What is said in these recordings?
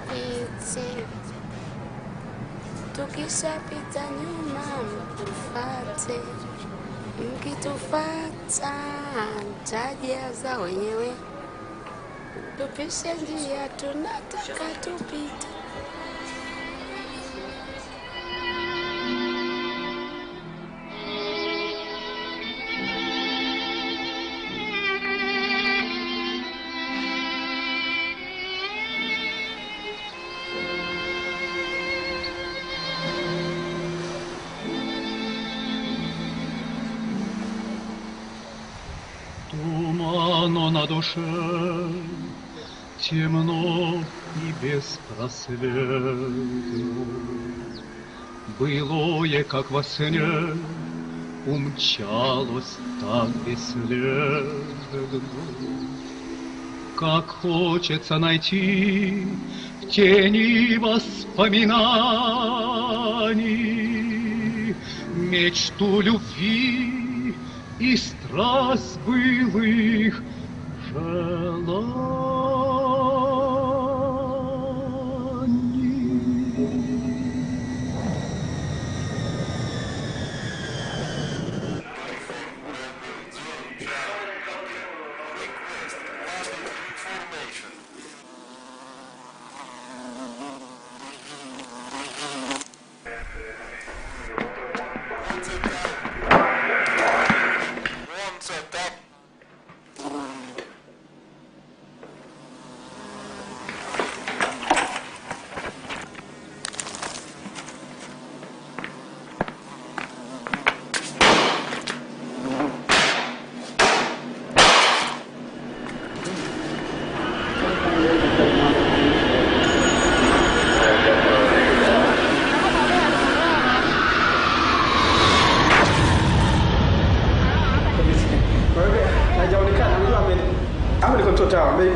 tupite, tukishapita nyuma mtufate, mkitufata mtajaza wenyewe, tupishe njia tunataka tupite. Тумано на душе, темно и беспросветно. Былое, как во сне, умчалось так бесследно. Как хочется найти в тени воспоминаний мечту любви и страсть былых желаний.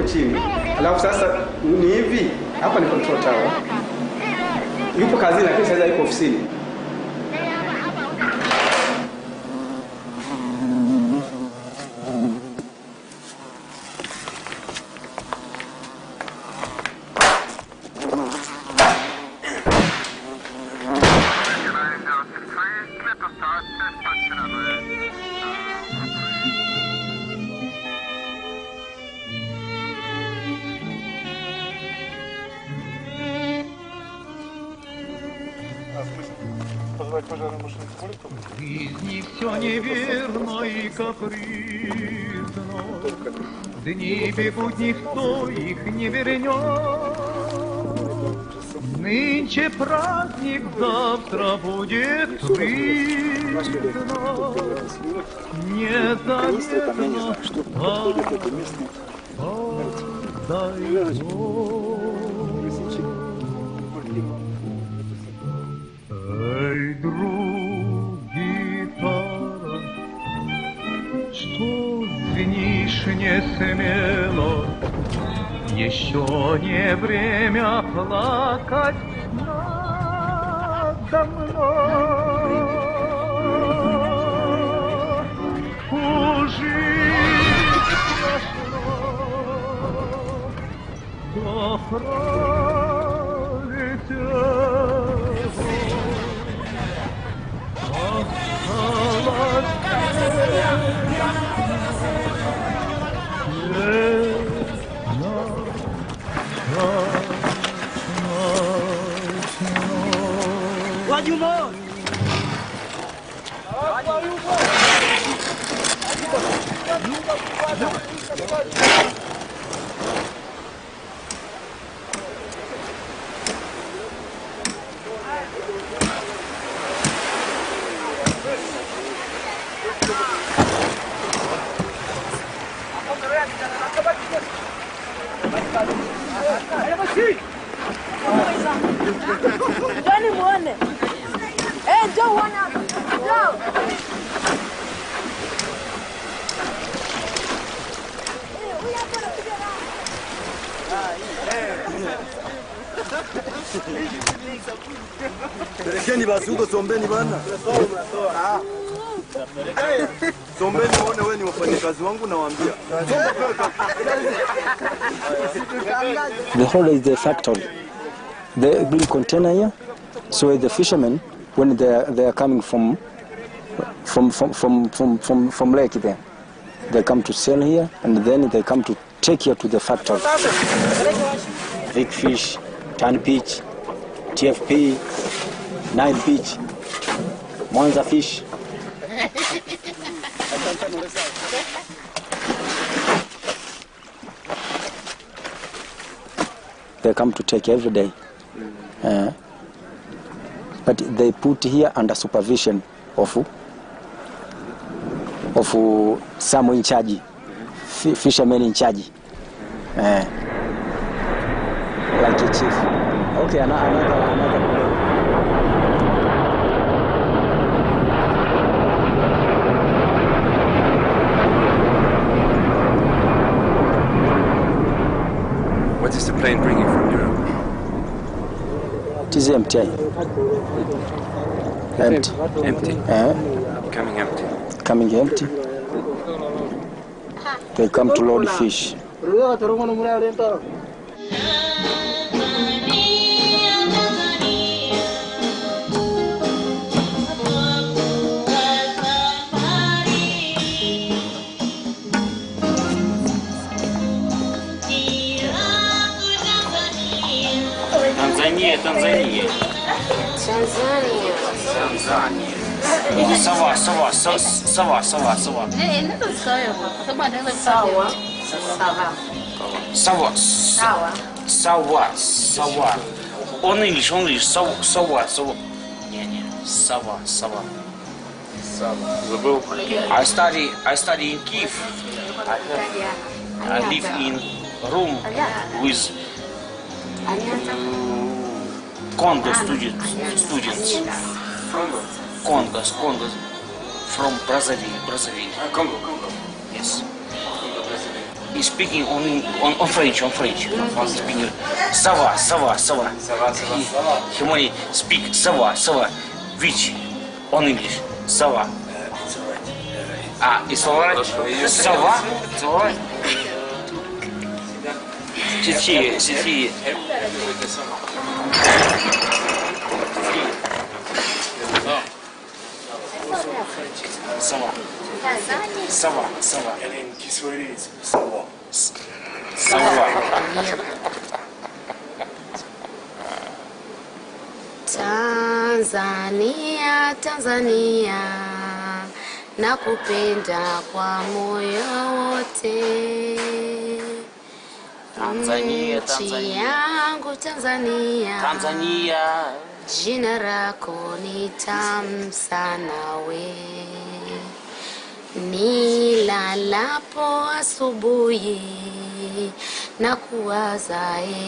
Chini. Alafu sasa ni hivi, hapa ni control tower. Yupo kazini lakini sasa yuko ofisini. В жизни все неверно и капризно, дни бегут, никто их не вернет. Нынче праздник, завтра будет трудно, незаметно подойдет. Эй, друг, гитара, что звенишь не смело? Еще не время плакать надо мной. Ужить страшно, да Pelekeni basi huko, sombeni bana. Sombeni muone wewe ni wafanyakazi wangu, nawaambia. The hole is the factory. the big container here. So the fishermen, when they are coming from lake there, they come to sell here, and then they come to take here to the factory. Big fish, tan peach, TFP, Nile beach, Monza fish. They come to take every day. But they put here under supervision of someone in charge, fishermen in charge, like a chief. Okay, another. What is the plane bringing from Europe? It is empty. Empty. Coming empty. Coming empty. They come to load fish. Tanzania. Sawa. On English. Sawa. I study in Kiev. I live in room with Congo students. Congo from Brazil. Congo. Yes. He's speaking on French. He's speaking Sawa. He only speak Sawa. Which on English? Sawa. It's alright. Sawa. It's alright. Сети. Sawa. Kiswahili sawa. Tanzania, nakupenda kwa moyo wote. Tanzania. Nchi yangu Tanzania, jina lako ni tamu sana we. Nilalapo asubuhi na kuwaza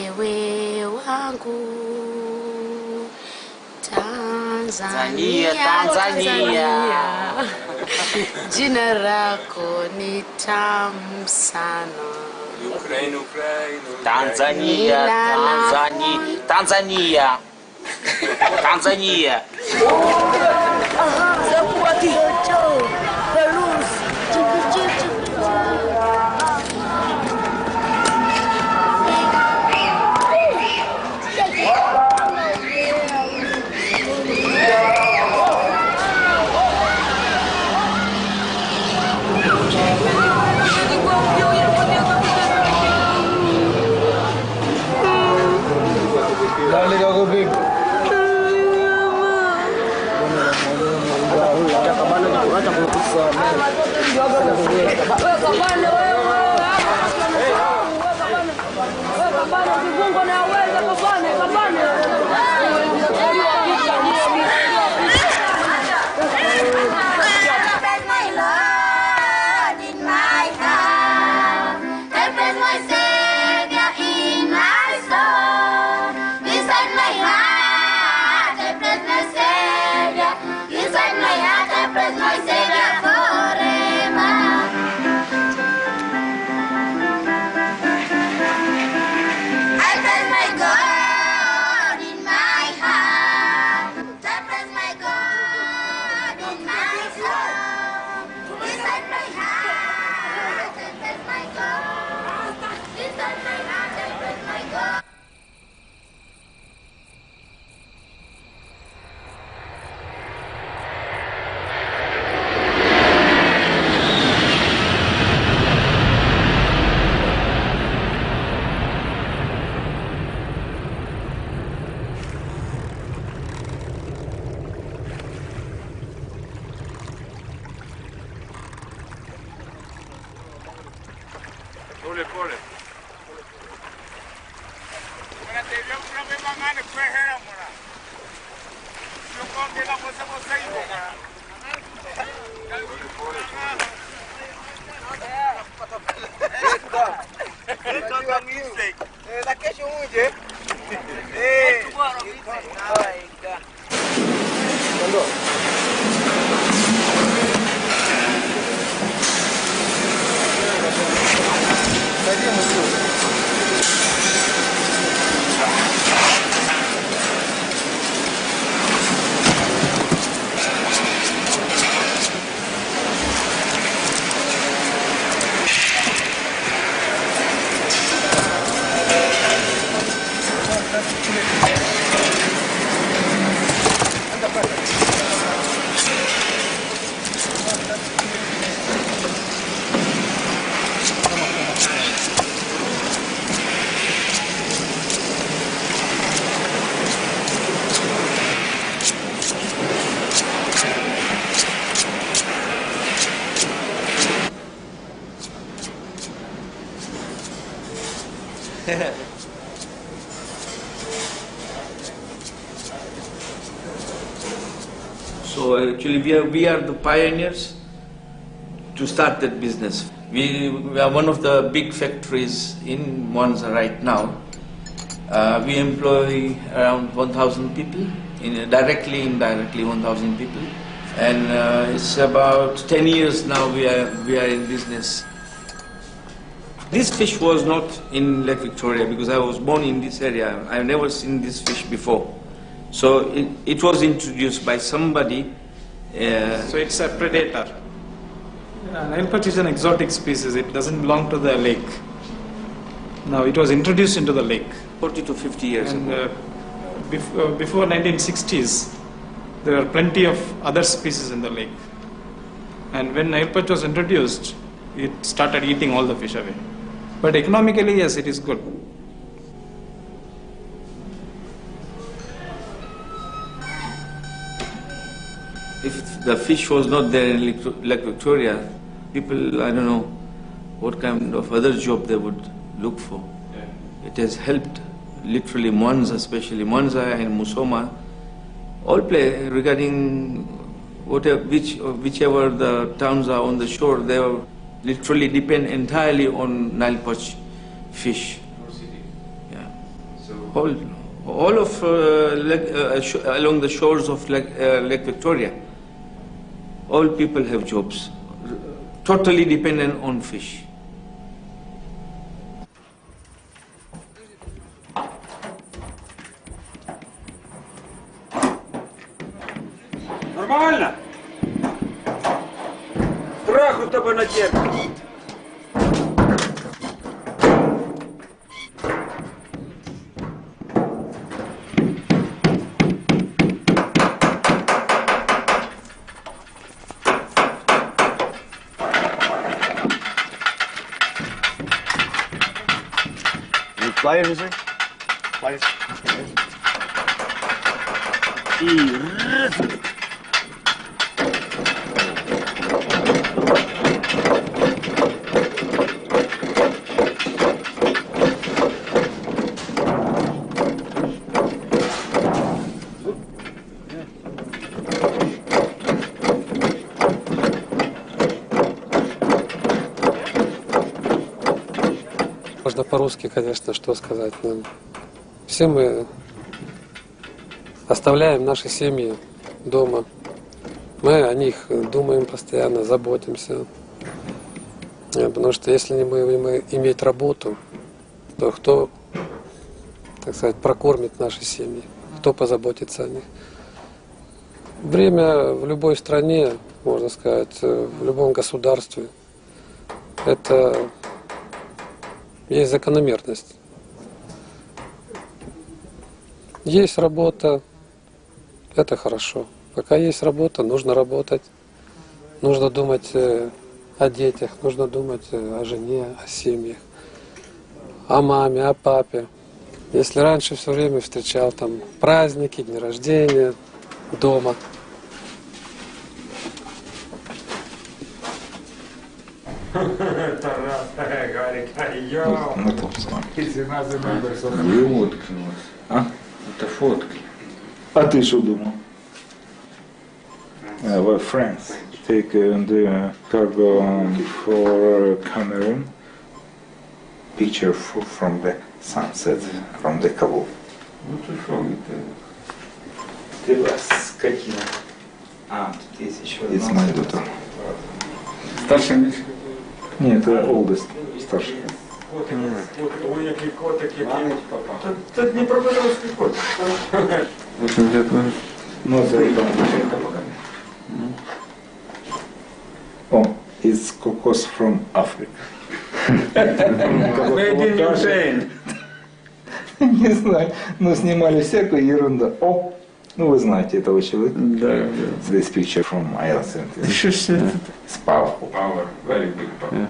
ewe wangu. Tanzania. Jina lako ni tamu sana. Ukraine. Tanzania. I So actually we are the pioneers to start that business. We are one of the big factories in Monza right now. We employ around 1,000 people, directly, indirectly 1,000 people. And it's about 10 years now we are in business. This fish was not in Lake Victoria because I was born in this area. I've never seen this fish before. So it was introduced by somebody. So it's a predator. Nile perch is an exotic species. It doesn't belong to the lake. Now it was introduced into the lake. 40 to 50 years ago. Before 1960s, there were plenty of other species in the lake. And when Nile perch was introduced, it started eating all the fish away. But economically, yes, it is good. If the fish was not there in Lake Victoria, people, I don't know what kind of other job they would look for. Yeah. It has helped literally Monza, especially Monza and Musoma, all play regarding whichever the towns are on the shore, they are literally depend entirely on Nile perch fish. Yeah. So all of along the shores of Lake Victoria, all people have jobs, totally dependent on fish. Нормально? Страху тобой натерпит. Any pliers, is there? Pliers? Можно по-русски, конечно, что сказать. Но все мы оставляем наши семьи дома. Мы о них думаем постоянно, заботимся. Потому что если не будем иметь работу, то кто, так сказать, прокормит наши семьи, кто позаботится о них. Время в любой стране, можно сказать, в любом государстве, это есть закономерность. Есть работа, это хорошо. Пока есть работа, нужно работать. Нужно думать о детях, нужно думать о жене, о семьях, о маме, о папе. Если раньше все время встречал там праздники, дни рождения, дома. На том самом. Две водки у вас. А? Это фотки. А ты что думал? We're friends. Take the cargo for Cameroon. Picture from the sunset, from the Kabul. Ну ты что, ты вас скотина. А, тут есть еще одна. It's my daughter. Старший Миша? Нет, это oldest, старший. Ой, який котик, який. Це Дніпропетровський котик. Ну, это там. О, it's cocos from Africa. Made in Ukraine. Не знаю, но снимали всякую ерунду. О, ну вы знаете этого человека. Да. This picture from Ireland. It's powerful. Power, very big power.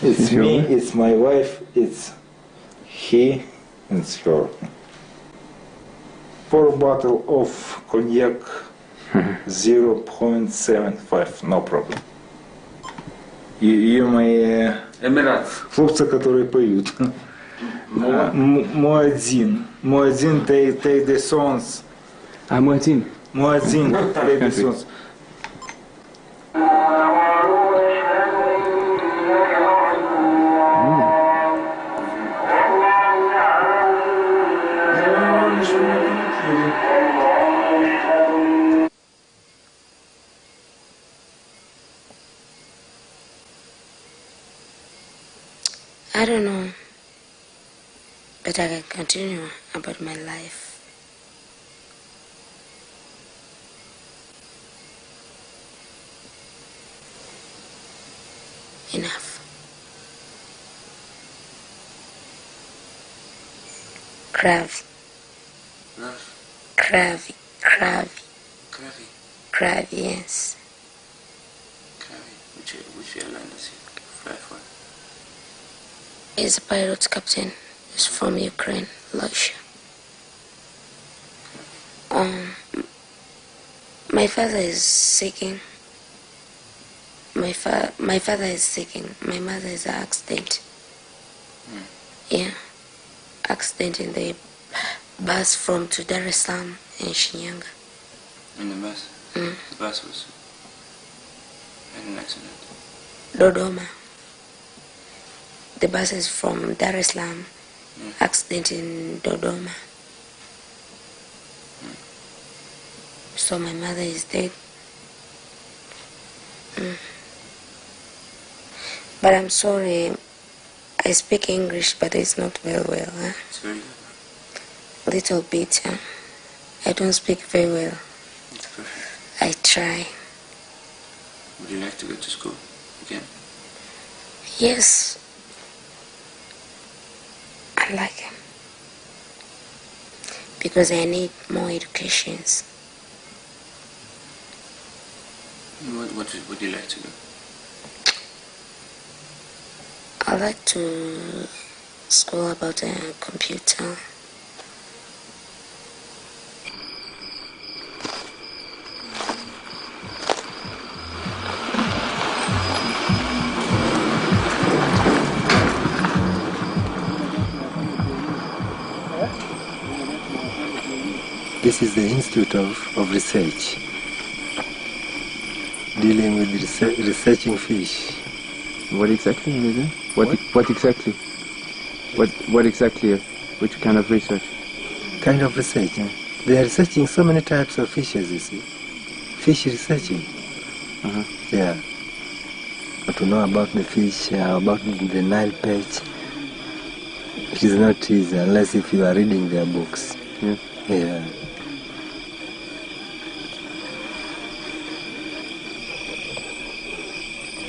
It's me, it's my wife, it's he, and it's her. 4 bottle of cognac, 0.75, no problem. И мои хлопцы, которые поют. Муадзин, take the songs. А Муадзин? Муадзин, take the songs. I don't know, but I can continue about my life. Enough. Kravi. Kravi. Kravi, yes. Which airline does he fly for? He's a pilot captain. He's from Ukraine, Russia. My father is seeking. My father is seeking. My mother is an accident. Yeah, accident in the bus from to Dar es Salaam in Shinyanga. In the bus? The bus was in an accident. Dodoma. The bus is from Dar es Salaam. Accident in Dodoma. So my mother is dead. But I'm sorry, I speak English, but it's not very well. Huh? It's very good. Little bit. I don't speak very well. It's perfect. I try. Would you like to go to school again? Yes. I like him. Because I need more educations. What would you like to do? I like to school about a computer. This is the Institute of Research, dealing with researching fish. What exactly is it? What exactly? What exactly? Which kind of research? Kind of research. They are researching so many types of fishes, you see. Fish researching. Yeah. But to know about the fish, about the Nile perch, it is not easy unless if you are reading their books. Yeah.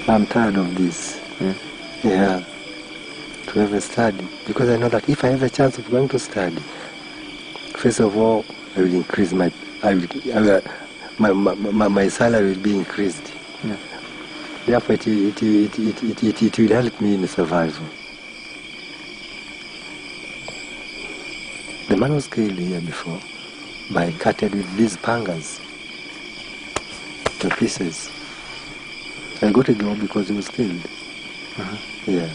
I'm tired of this. Yeah. To have a study. Because I know that if I have a chance of going to study, first of all, I will increase my salary will be increased. Yeah. Therefore, it will help me in survival. The man was killed here before by cutting with these pangas to pieces. I got a job because he was killed. Yeah.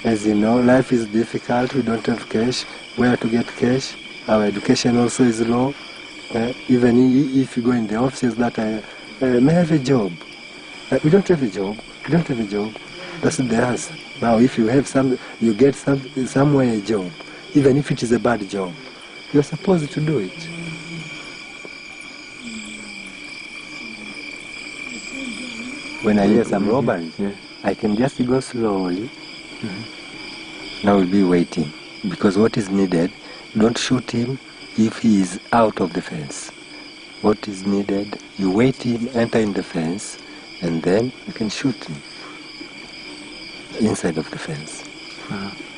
As you know, life is difficult. We don't have cash. Where to get cash? Our education also is low. Even if you go in the offices that may I have a job. We don't have a job. We don't have a job. That's the answer. Now, if you have you get somewhere a job, even if it is a bad job, you're supposed to do it. When I hear some robbery, I can just go slowly. Now we'll be waiting. Because what is needed, don't shoot him if he is out of the fence. What is needed, you wait him, enter in the fence, and then you can shoot him inside of the fence.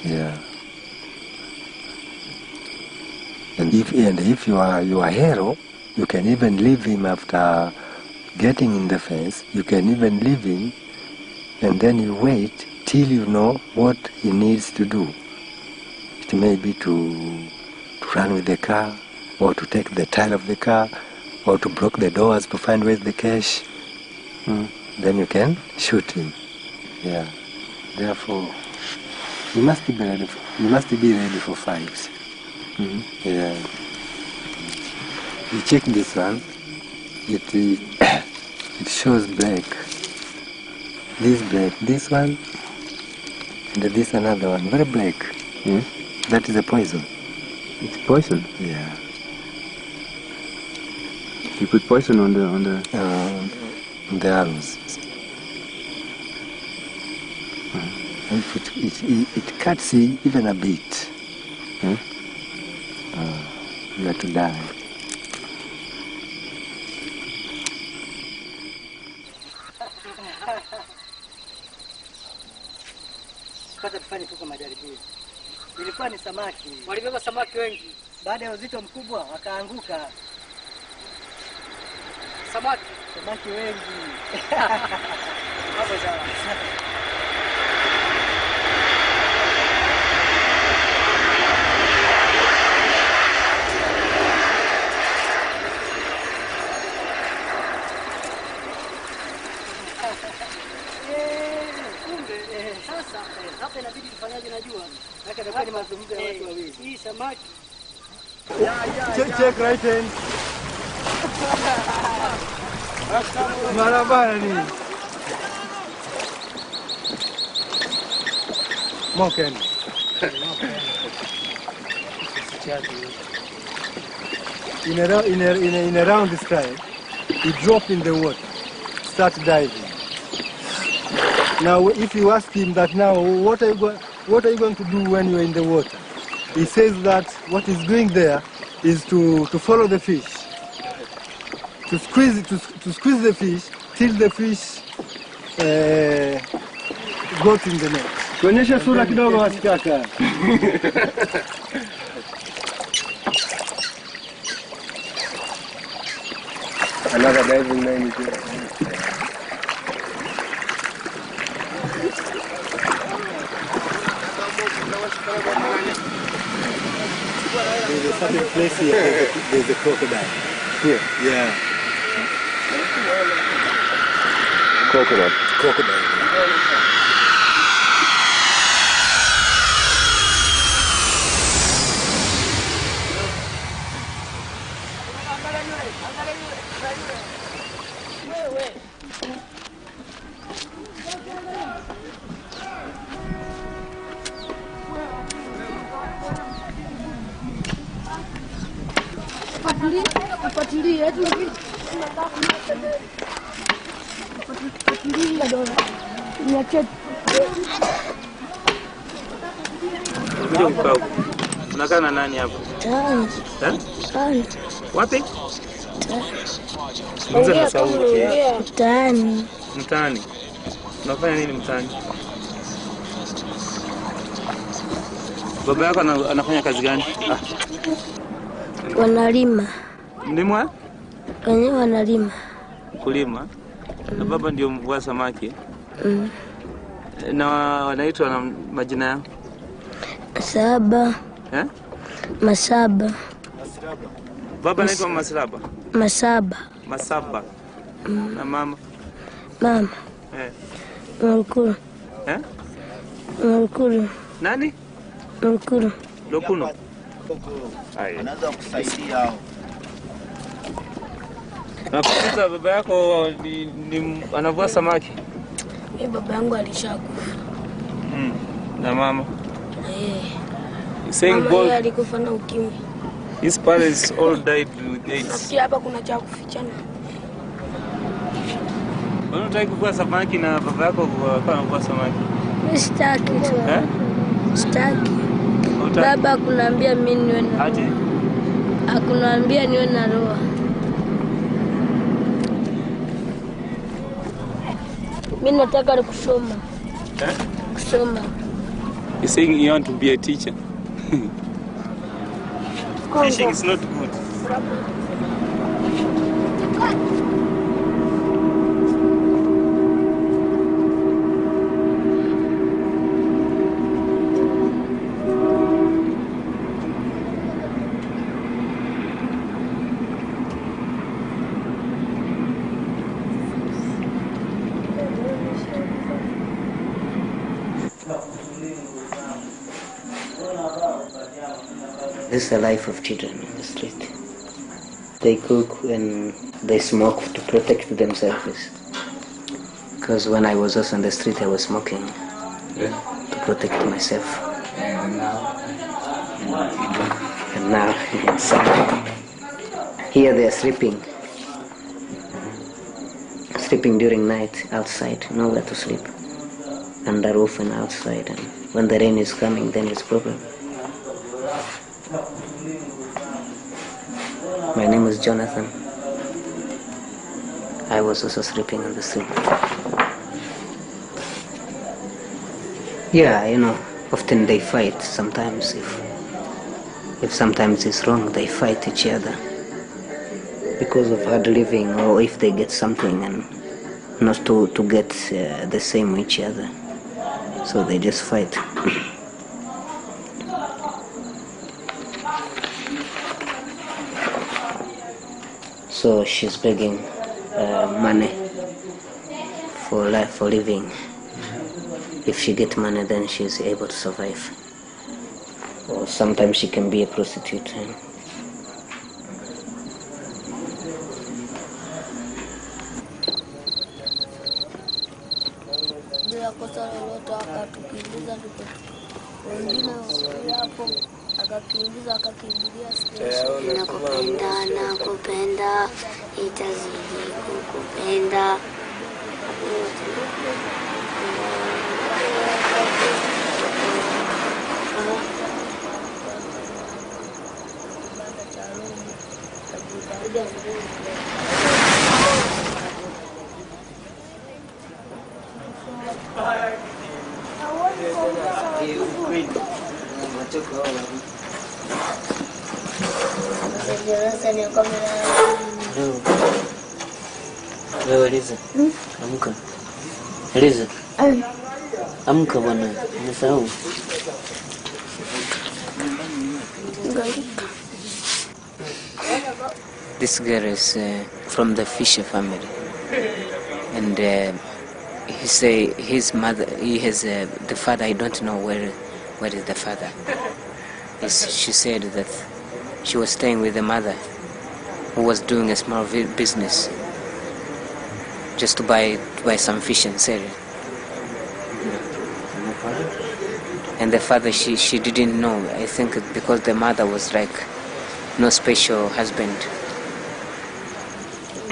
Yeah. And if you are a hero, you can even leave him after getting in the fence. You can even leave him, and then you wait till you know what he needs to do. It may be to run with the car, or to take the tile of the car, or to block the doors to find where's the cash. Then you can shoot him. Yeah. Therefore, you must be ready. You must be ready for fights. Yeah. You check this one. It shows black. This black. This one. And this another one. Very black. That is a poison. It's poison? Yeah. You put poison on the arrows. And it cuts even a bit. You have to die. Pata tufanye tu kama majaribio. Ilikuwa ni samaki. Walibeba samaki wengi. Baada ya uzito mkubwa wakaanguka. Samaki wengi. Hapo sawa. Sasa hapa inabidi tufanyaje najua. Maana ndio ni mazungumzo ya watu wawili. Hii samaki. Check right hand. Barabara ni. Moken. In around this time, he dropped in the water, start diving. Now, if you ask him that now, what are you going to do when you're in the water? He says that what he's doing there is to follow the fish, to squeeze the fish till the fish got in the net. Kuonyesha sura kidogo wasikaka. Another diving man is here. There's a certain place here, there's a crocodile. Here? Yeah. Crocodile. Unakaa na nani hapo? Tani. Wapi? Mzee na sauti. Tani. Mtaani. Unafanya nini mtaani? Baba yako anafanya kazi gani? Wanalima. Mlimwa? Wenyewe wanalima. Kulima. Na baba ndio mvua samaki. Na wanaitwa na majina yao? Masaba. Masaba. Baba anaitwa Masaba. Masaba. Masaba. Na mama? Mama. Mkuru. Mkuru. Nani? Mkuru. Lokuno. Anaweza kusaidia. Nakuuliza baba yako anavua samaki? Mimi baba yangu alishakufa. Na mama? Saying both. Alikufa na ukimwi. His parents all died with AIDS. Si hapa kuna cha kufichana. Unataka kuvua samaki na baba yako anavua samaki? Sitaki. Sitaki. Baba kunaambia mimi niwe na. Aje? Akunaambia niwe na roho. Mimi nataka kusoma. Kusoma. You're saying you want to be a teacher? Fishing is not good. This is the life of children in the street. They cook and they smoke to protect themselves. Because when I was also on the street, I was smoking to protect myself. And now, so here they are sleeping during night outside, nowhere to sleep, under roof and outside. And when the rain is coming, then it's problem. My name is Jonathan. I was also sleeping on the street. Yeah, you know, often they fight. Sometimes if sometimes it's wrong, they fight each other because of hard living, or if they get something and not to get the same with each other, so they just fight. So she's begging money for life, for living. If she gets money, then she's able to survive. Or sometimes she can be a prostitute. Bila kosa lolote akatukimbiza, wengine hapo akakimbiza, akakimbilia station. Nakupenda, itazidi kukupenda. Wewe Liza, amka. Liza, amka bwana, nimesahau. This girl is from the Fisher family, and he say his mother, he has the father. I don't know where is the father. She said that she was staying with the mother, who was doing a small business, just to buy some fish and sell it. And the father, she didn't know. I think because the mother was like no special husband.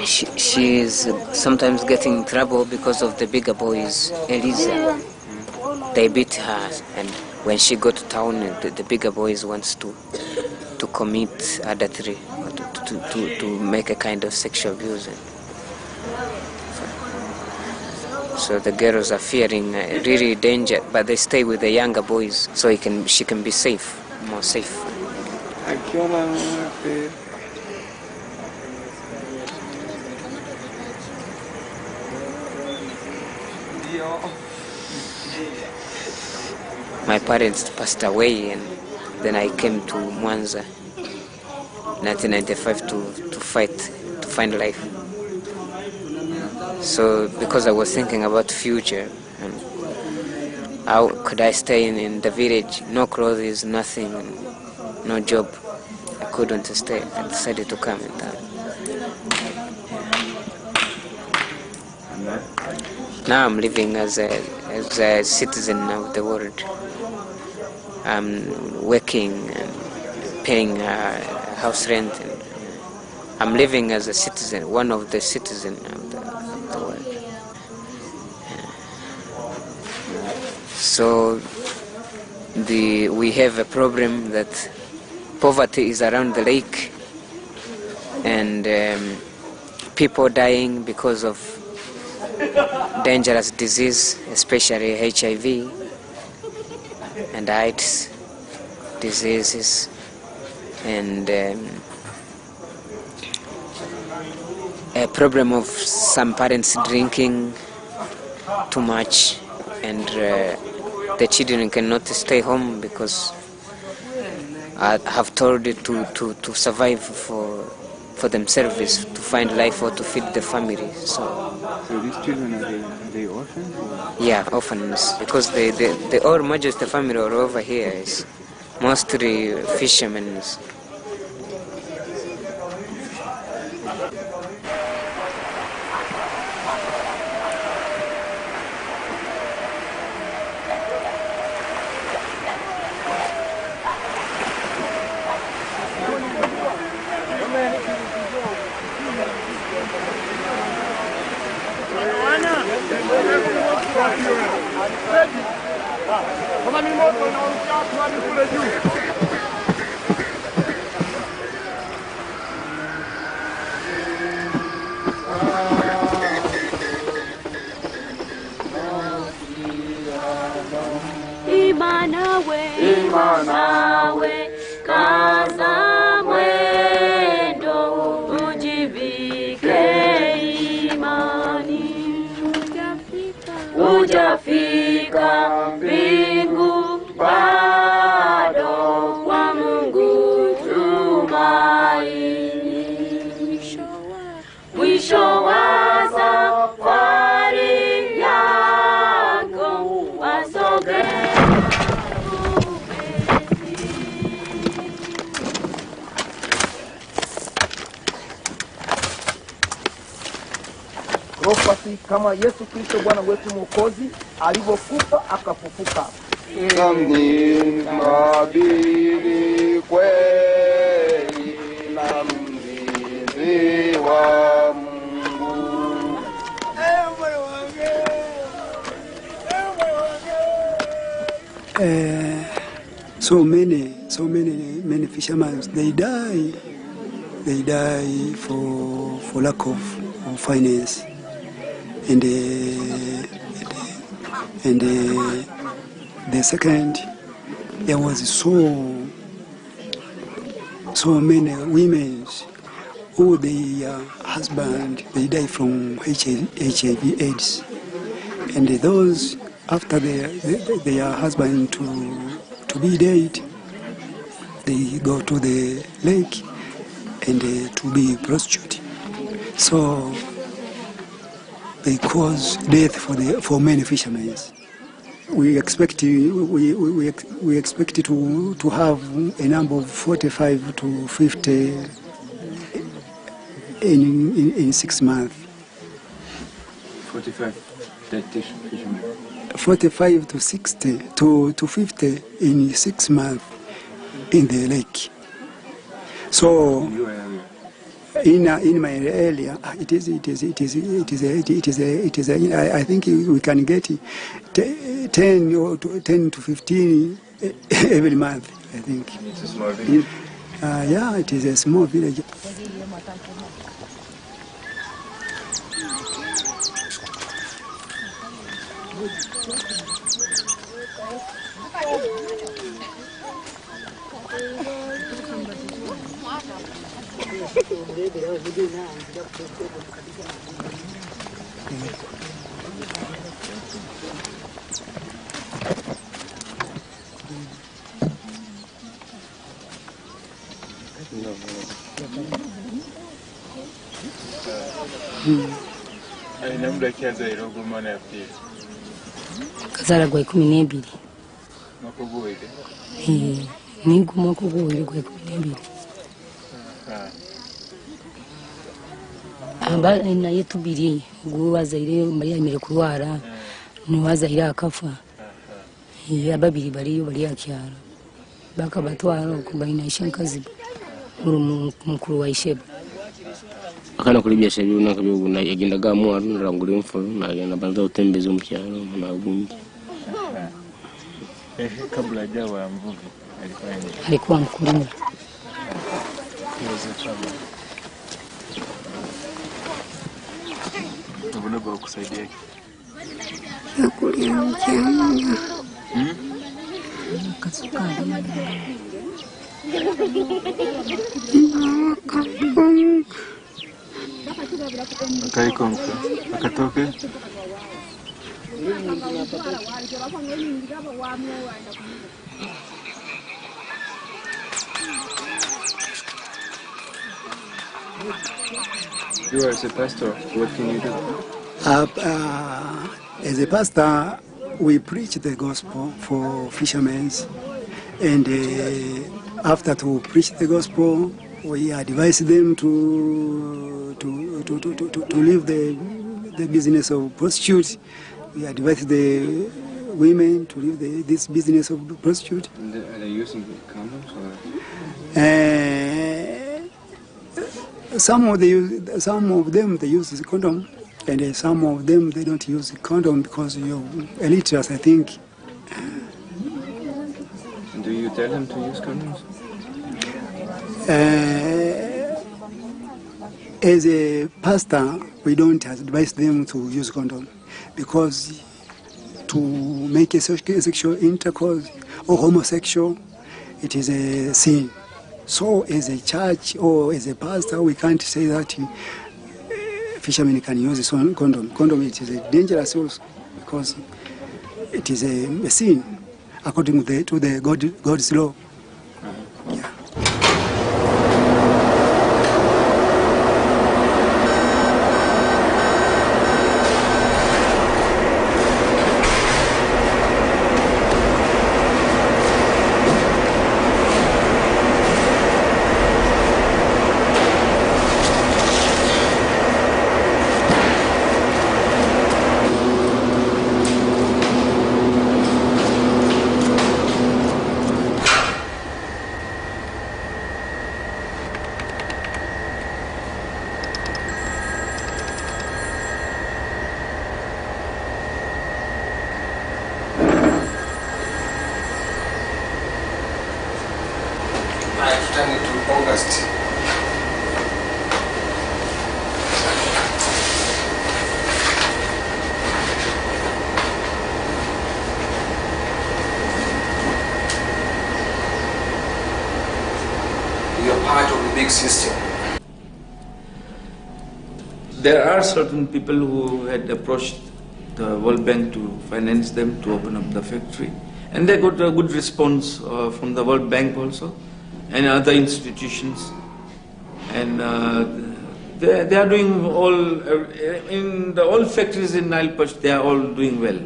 She is sometimes getting in trouble because of the bigger boys, Eliza. They beat her, and when she go to town, the bigger boys wants to commit adultery, to make a kind of sexual abuse. So the girls are fearing really danger, but they stay with the younger boys so she can be safe, more safe. My parents passed away, and then I came to Mwanza, 1995, to find life. So because I was thinking about future and how could I stay in the village, no clothes, nothing, no job. I couldn't stay. I decided to come in town. Now I'm living as a citizen of the world. I'm working and paying house rent. And I'm living as a citizen, one of the citizens of the world. So we have a problem that poverty is around the lake, and people dying because of dangerous disease, especially HIV and AIDS diseases, and a problem of some parents drinking too much, and the children cannot stay home because I have told it to survive for themselves, to find life or to feed the family. So these children, are they orphans? Or? Yeah, orphans, because the all majority of the family all over here is mostly fishermen. Imanawe, kaza mwendo, ujivike imani. Ujafika mbingu bado, kwa Mungu tumaini. Mwisho wa safari yako wasogea. Basi kama Yesu Kristo Bwana wetu Mwokozi alivyokufa akafufuka. Mnabili kweli na mlinzi wa Mungu. So many fishermen, they die for lack of finance. And the second, there was so many women who their husband, they die from HIV AIDS, and those after their husband to be dead, they go to the lake and to be prostitute. So they cause death for many fishermen. We expect to have a number of 45 to 50 in 6 months. 45 dead fishermen. 45 to 60 to 50 in 6 months in the lake. So. In my area, it is. I think we can get 10 to 15 every month. I think. It's a small village. Yeah, it is a small village. Alina muda ki azaire ogw'omwana yafiire? Kazaala gwa 12. Mwaka guwedde? Nigo mwaka guwedde gwa 12. Aba naye tubiri gwazaire bayamire kulwara niwazaire akafa. Ababiri baliyo bali akyalo bakabatwala okubalina ishankazi mukulu wa isheba akana kuli biashara byona kabyoguna yagenda gamwaru nrangule mfolo na banza utembeza omukyalo na gungi. Kabla jawa mvuvi alikuwa mkulima. Mbona baba kusaidia? Nakulia mchanga. Kasukari. Akaikonka. Akatoke? You are as a pastor, what can you do? As a pastor, we preach the gospel for fishermen, and after to preach the gospel, we advise them to leave the business of prostitute. We advise the women to leave this business of prostitute. Are they using condoms or? Some of them they use the condom, and some of them they don't use the condom because you're illiterate, I think. Do you tell them to use condoms? As a pastor, we don't advise them to use condom because to make a sexual intercourse or homosexual, it is a sin. So as a church or as a pastor, we can't say that fishermen can use this condom. Condom, it is a dangerous also because it is a sin according to the God's law. Yeah. There are certain people who had approached the World Bank to finance them to open up the factory, and they got a good response from the World Bank also and other institutions, and they are doing all in all factories in Nile Perch. They are all doing well,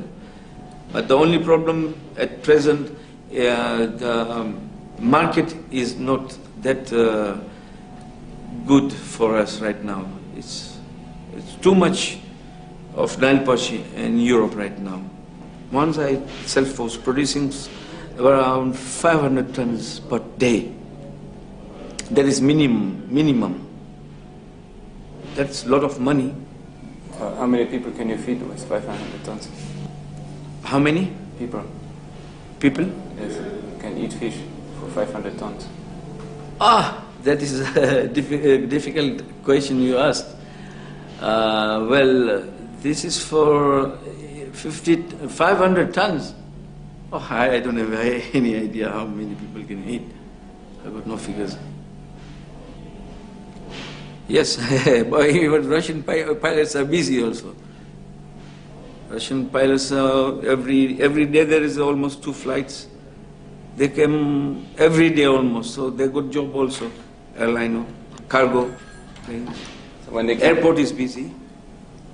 but the only problem at present, the market is not that good for us right now. It's too much of Nile Perch in Europe right now. Once I self was producing around 500 tons per day. That is minimum. That's a lot of money. How many people can you feed with 500 tons? How many? People. People? Yes, can eat fish for 500 tons. That is a difficult question you asked. Well, this is for 500 tons. I don't have any idea how many people can eat. I've got no figures. Yes, but even Russian pilots are busy also. Russian pilots, every day there is almost 2 flights. They come every day almost, so they got job also. Airline, cargo, planes. So when they airport is busy.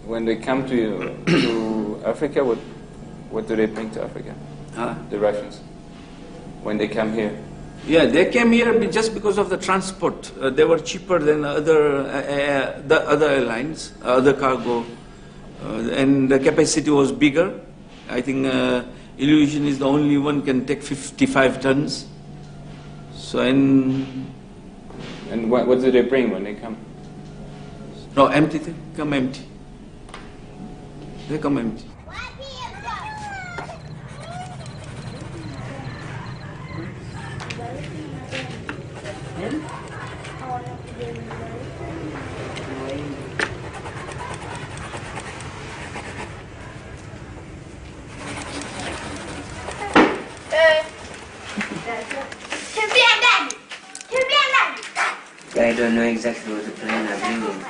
When they come to Africa, what do they bring to Africa? The Russians. When they come here. Yeah, they came here just because of the transport. They were cheaper than the other airlines, other cargo, and the capacity was bigger. I think Illusion is the only one can take 55 tons. So and what do they bring when they come? No, empty. They come empty. They come empty. I don't know exactly what the plane are bringing.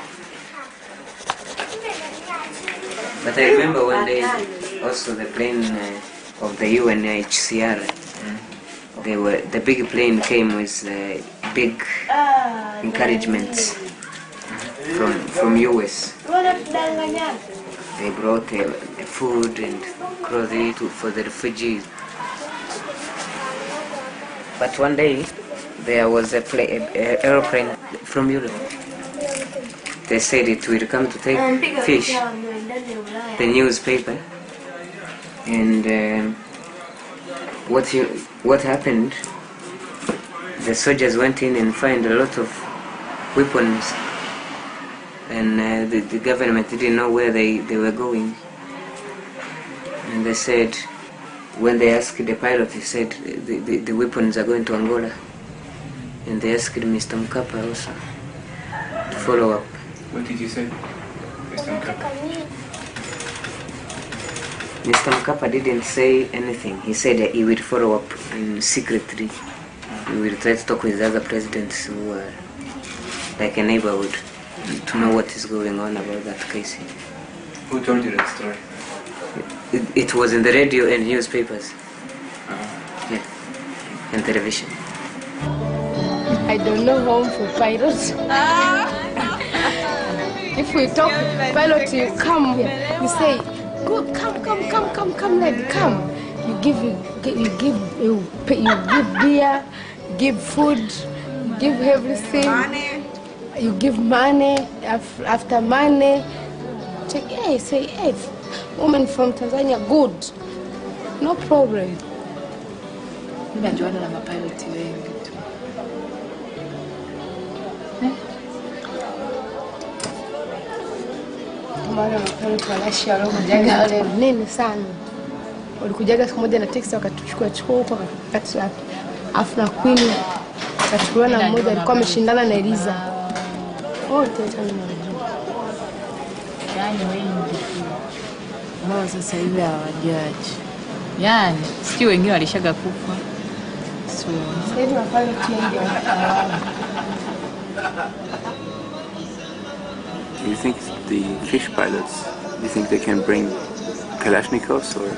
But I remember one day also the plane of the UNHCR, the big plane came with big encouragements from US. They brought food and clothing for the refugees. But one day there was a aeroplane from Europe. They said it will come to take fish, the newspaper, and what happened? The soldiers went in and found a lot of weapons, and the government didn't know where they were going. And they said, when they asked the pilot, he said the weapons are going to Angola. And they asked Mr. Mkapa also to follow up. What did you say, Mr. Mkapa? Mr. Mkapa didn't say anything. He said that he would follow up secretly. He will try to talk with the other presidents who are like a neighborhood to know what is going on about that case. Who told you that story? It was in the radio and newspapers. Yeah, and television. I don't know home for pilots. If we talk pilot, you come here. You say, "Go, come, lady, come." You give beer, give food, give everything. Money. You give money. After money, take. Hey, say, hey, woman from Tanzania, good, no problem. Nimejuana na mapilot wengi tu. Mara mapilot walashi walikujaga wale nini sana. Walikujaga siku moja na taxi wakatuchukua huko wakati wapi. Afu na Queen akachukua na mmoja alikuwa ameshindana na Eliza. Wote sana wanajua. Yaani wengi. Wao sasa hivi hawajaji. Yaani sio wengine walishaga kufa. So sasa hivi mapilot wengi hawana. Do you think the fish pilots, do you think they can bring Kalashnikovs or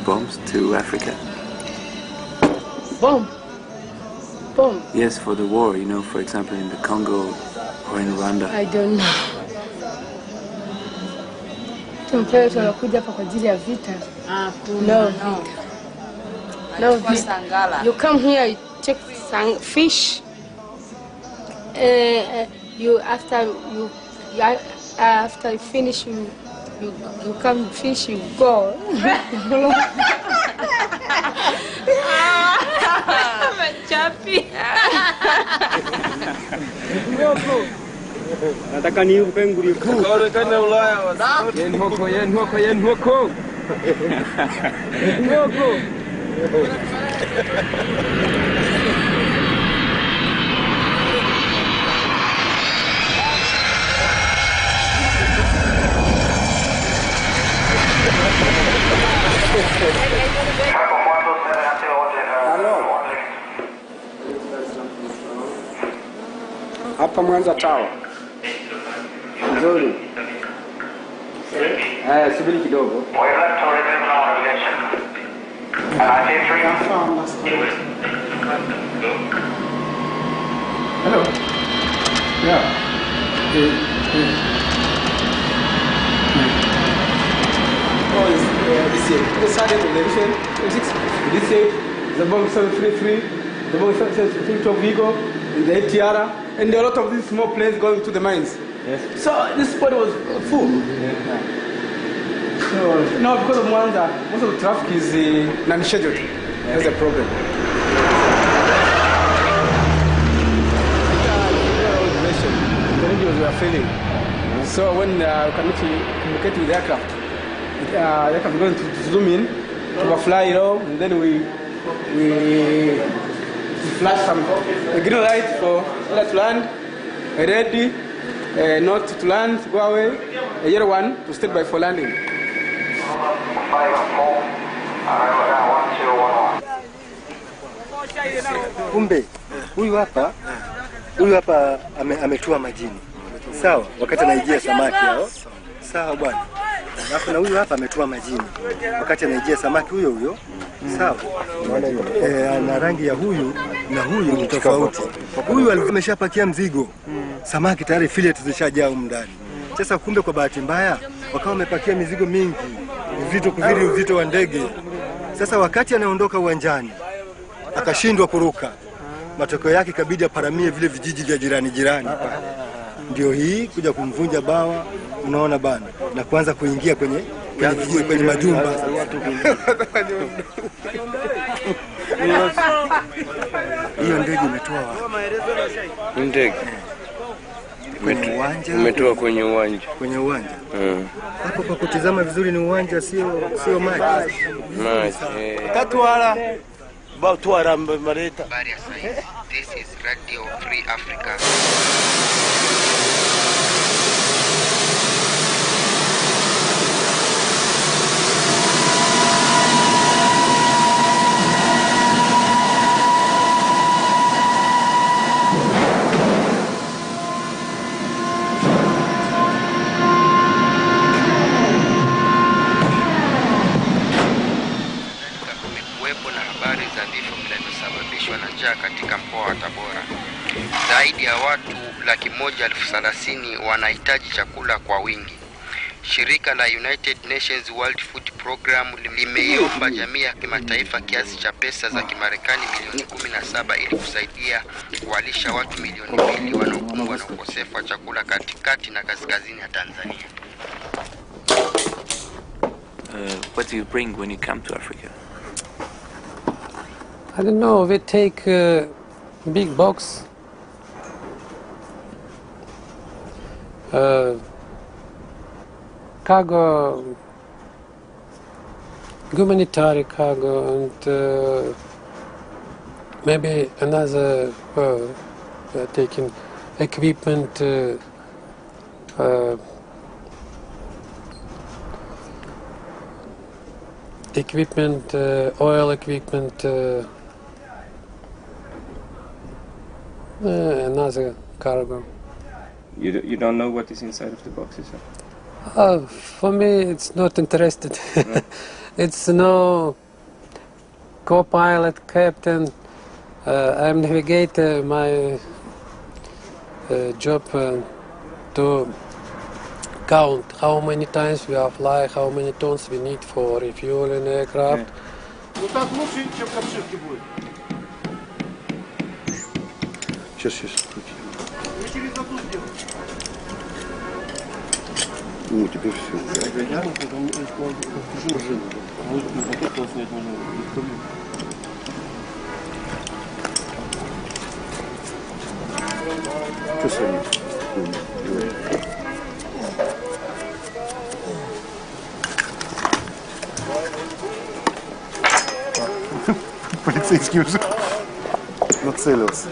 bombs to Africa? Bomb? Bomb? Yes, for the war, you know, for example, in the Congo or in Rwanda. I don't know. Tumpewe wanakuja hapa kwa ajili ya vita. No. No vita. You come here, you take some fish. You after you finish, you come fish, you go. Machapi. Nataka niupe nguri kuu. Kaonekana Ulaya wasa. Yen hoko. Hoko. Hapa Mwanza Tower. Nzuri. Subiri kidogo. Hello. Yeah. say, the Saturday television, 26, this say, the bomb 733, the bomb 732 Vigo, in the ATR, and there are a lot of these small planes going to the mines. Yes. So this spot was full. So now because of Mwanza, most of the traffic is non-scheduled. That's the problem. The radios were failing. So when we communicate with the aircraft, the aircraft is going to zoom in, to fly, and then we flash some a green light for to land, a ready, not to land, to go away, a yellow one to stand by for landing. Kumbe huyu hapa ametua majini, sawa, wakati anaijia samaki hao, sawa bwana. Alafu na huyu hapa ametua majini wakati anaijia samaki huyo, sawa. Ana rangi ya huyu na huyu ni tofauti. Huyu alikuwa ameshapakia mzigo, samaki tayari fillet zishajaa huko ndani. Sasa kumbe kwa bahati mbaya wakawa wamepakia mizigo mingi, uzito kuzidi uzito wa ndege. Sasa wakati anaondoka uwanjani akashindwa kuruka, matokeo yake kabidi aparamie vile vijiji vya jirani pale. Ndio hii kuja kumvunja bawa, unaona bana, na kuanza kuingia kwenye majumba. Hiyo ndege imetoa wapi? Ndege umetoa kwenye uwanja. Kwenye uwanja. Hapo kwa kutizama vizuri ni uwanja, sio maji. Katwala Batwara Mareta. This is Radio Free Africa. Katika mkoa wa Tabora. Zaidi ya watu 130,000 wanahitaji chakula kwa wingi. Shirika la United Nations World Food Program limeiomba jamii ya kimataifa kiasi cha pesa za Kimarekani milioni 17 ili kusaidia kuwalisha watu milioni 2 wanaokumbwa na ukosefu wa chakula katikati na kaskazini ya Tanzania. What do you bring when you come to Africa? I don't know, we take a big box, cargo, humanitarian cargo, and maybe another, taking equipment, oil equipment, another cargo. You don't know what is inside of the boxes? Huh? For me, it's not interested. No. It's no co-pilot, captain. I'm navigator. My job to count how many times we have fly, how many tons we need for refueling aircraft. Сейчас. Ну, теперь все. Что с вами? Полицейский уже нацелился.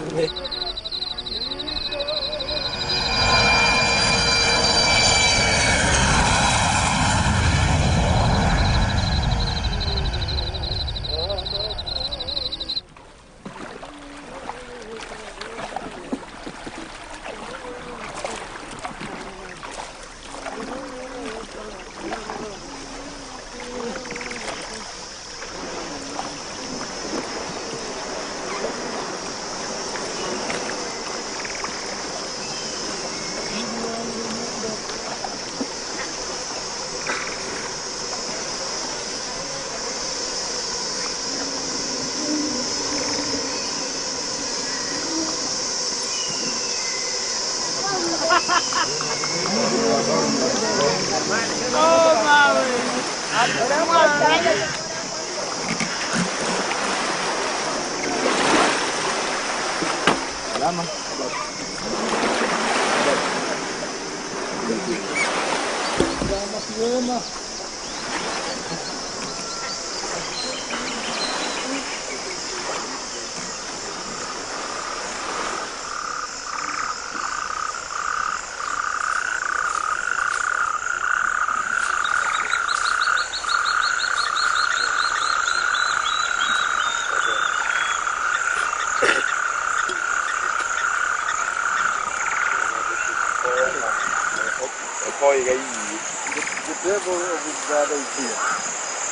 The devil of his brother is here.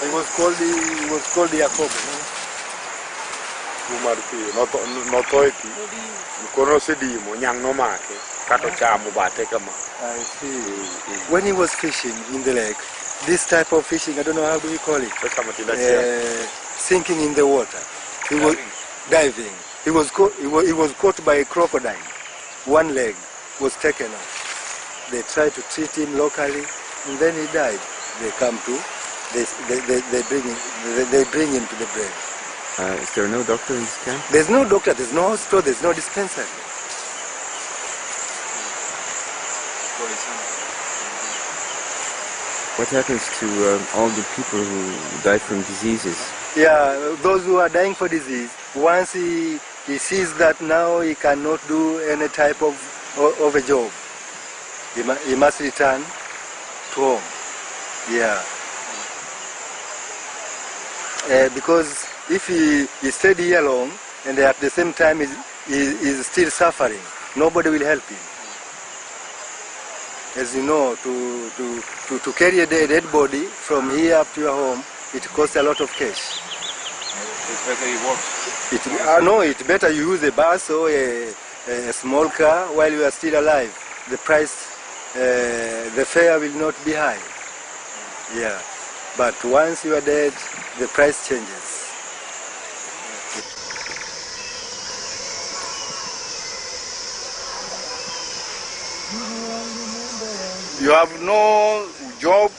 He was called Jacob. I see. When he was fishing in the lake, this type of fishing, I don't know how do we call it, sinking in the water. He was diving. He was caught by a crocodile. One leg was taken off. They tried to treat him locally, and then he died. They come to, they bring him to the grave. Is there no doctor in this camp? There's no doctor, there's no hospital, there's no dispensary. What happens to all the people who die from diseases? Yeah, those who are dying for disease, once he sees that now he cannot do any type of a job, he must return to home. Yeah. Because if he stayed here long and at the same time is still suffering, nobody will help him. As you know, to carry a dead body from here up to your home, it costs a lot of cash. It's better you walk. No, it's better you use a bus or a small car while you are still alive. The price, the fare will not be high. Yeah, but once you are dead, the price changes. You have no job,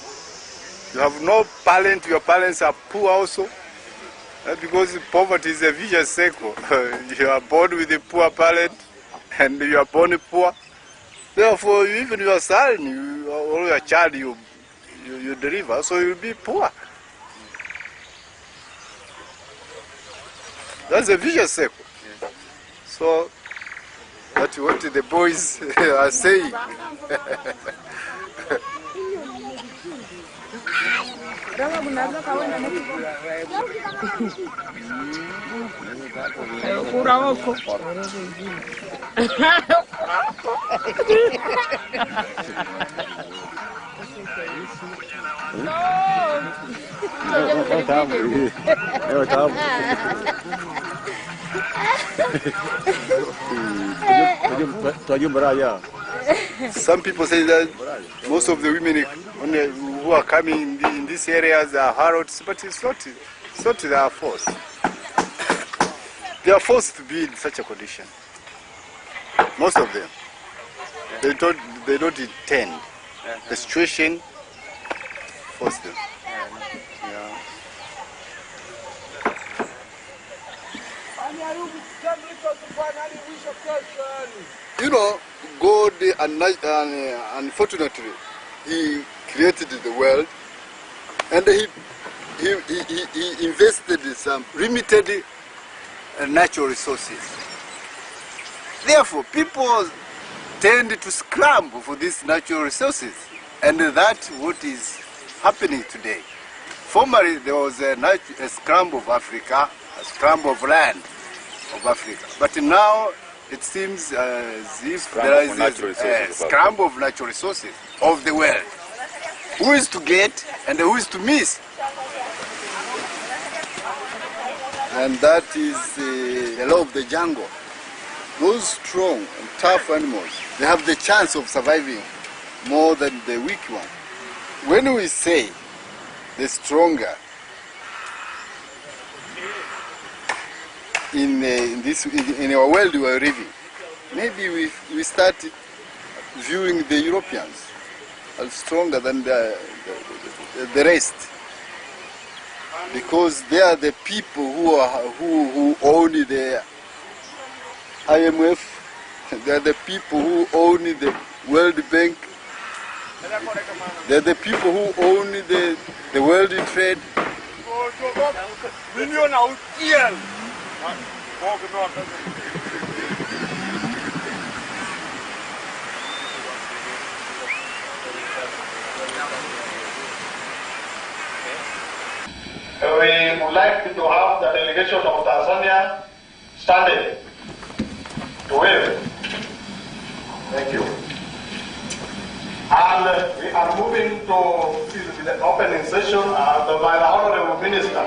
you have no parent, your parents are poor also. Because poverty is a vicious cycle. You are born with a poor parent and you are born poor. Therefore, even your son or your child you deliver, so you will be poor. That's a vicious cycle. So that's what the boys are saying. Some people say that most of the women who are coming in these areas are harrods, but it's not their fault. They are forced to be in such a condition. Most of them. They don't intend. The situation forced them. Yeah. You know, God, unfortunately, He created the world, and He invested in some limited natural resources. Therefore, people tend to scramble for these natural resources, and that's what is happening today. Formerly, there was a scramble of Africa, a scramble of land of Africa, but now it seems as if there is a scramble of natural resources of the world. Who is to get and who is to miss? And that is the law of the jungle. Those strong and tough animals, they have the chance of surviving more than the weak one. When we say the stronger in our world we are living, maybe we start viewing the Europeans as stronger than the rest, because they are the people who own the IMF. They are the people who own the World Bank. They are the people who own the World Trade. We would like to have the delegation of Tanzania standing to wave. Thank you. And we are moving to the opening session by the Honorable Minister.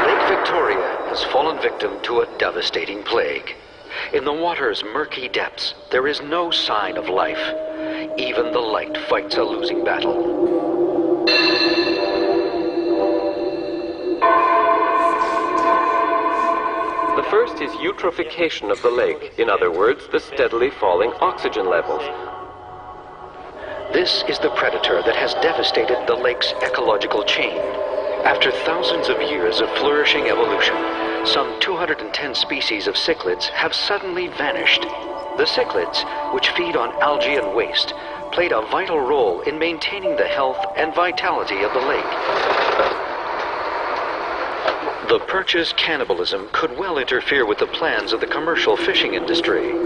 Lake Victoria has fallen victim to a devastating plague. In the water's murky depths, there is no sign of life. Even the light fights a losing battle. The first is eutrophication of the lake, in other words, the steadily falling oxygen levels. This is the predator that has devastated the lake's ecological chain. After thousands of years of flourishing evolution, some 210 species of cichlids have suddenly vanished. The cichlids, which feed on algae and waste, played a vital role in maintaining the health and vitality of the lake. The perch's cannibalism could well interfere with the plans of the commercial fishing industry,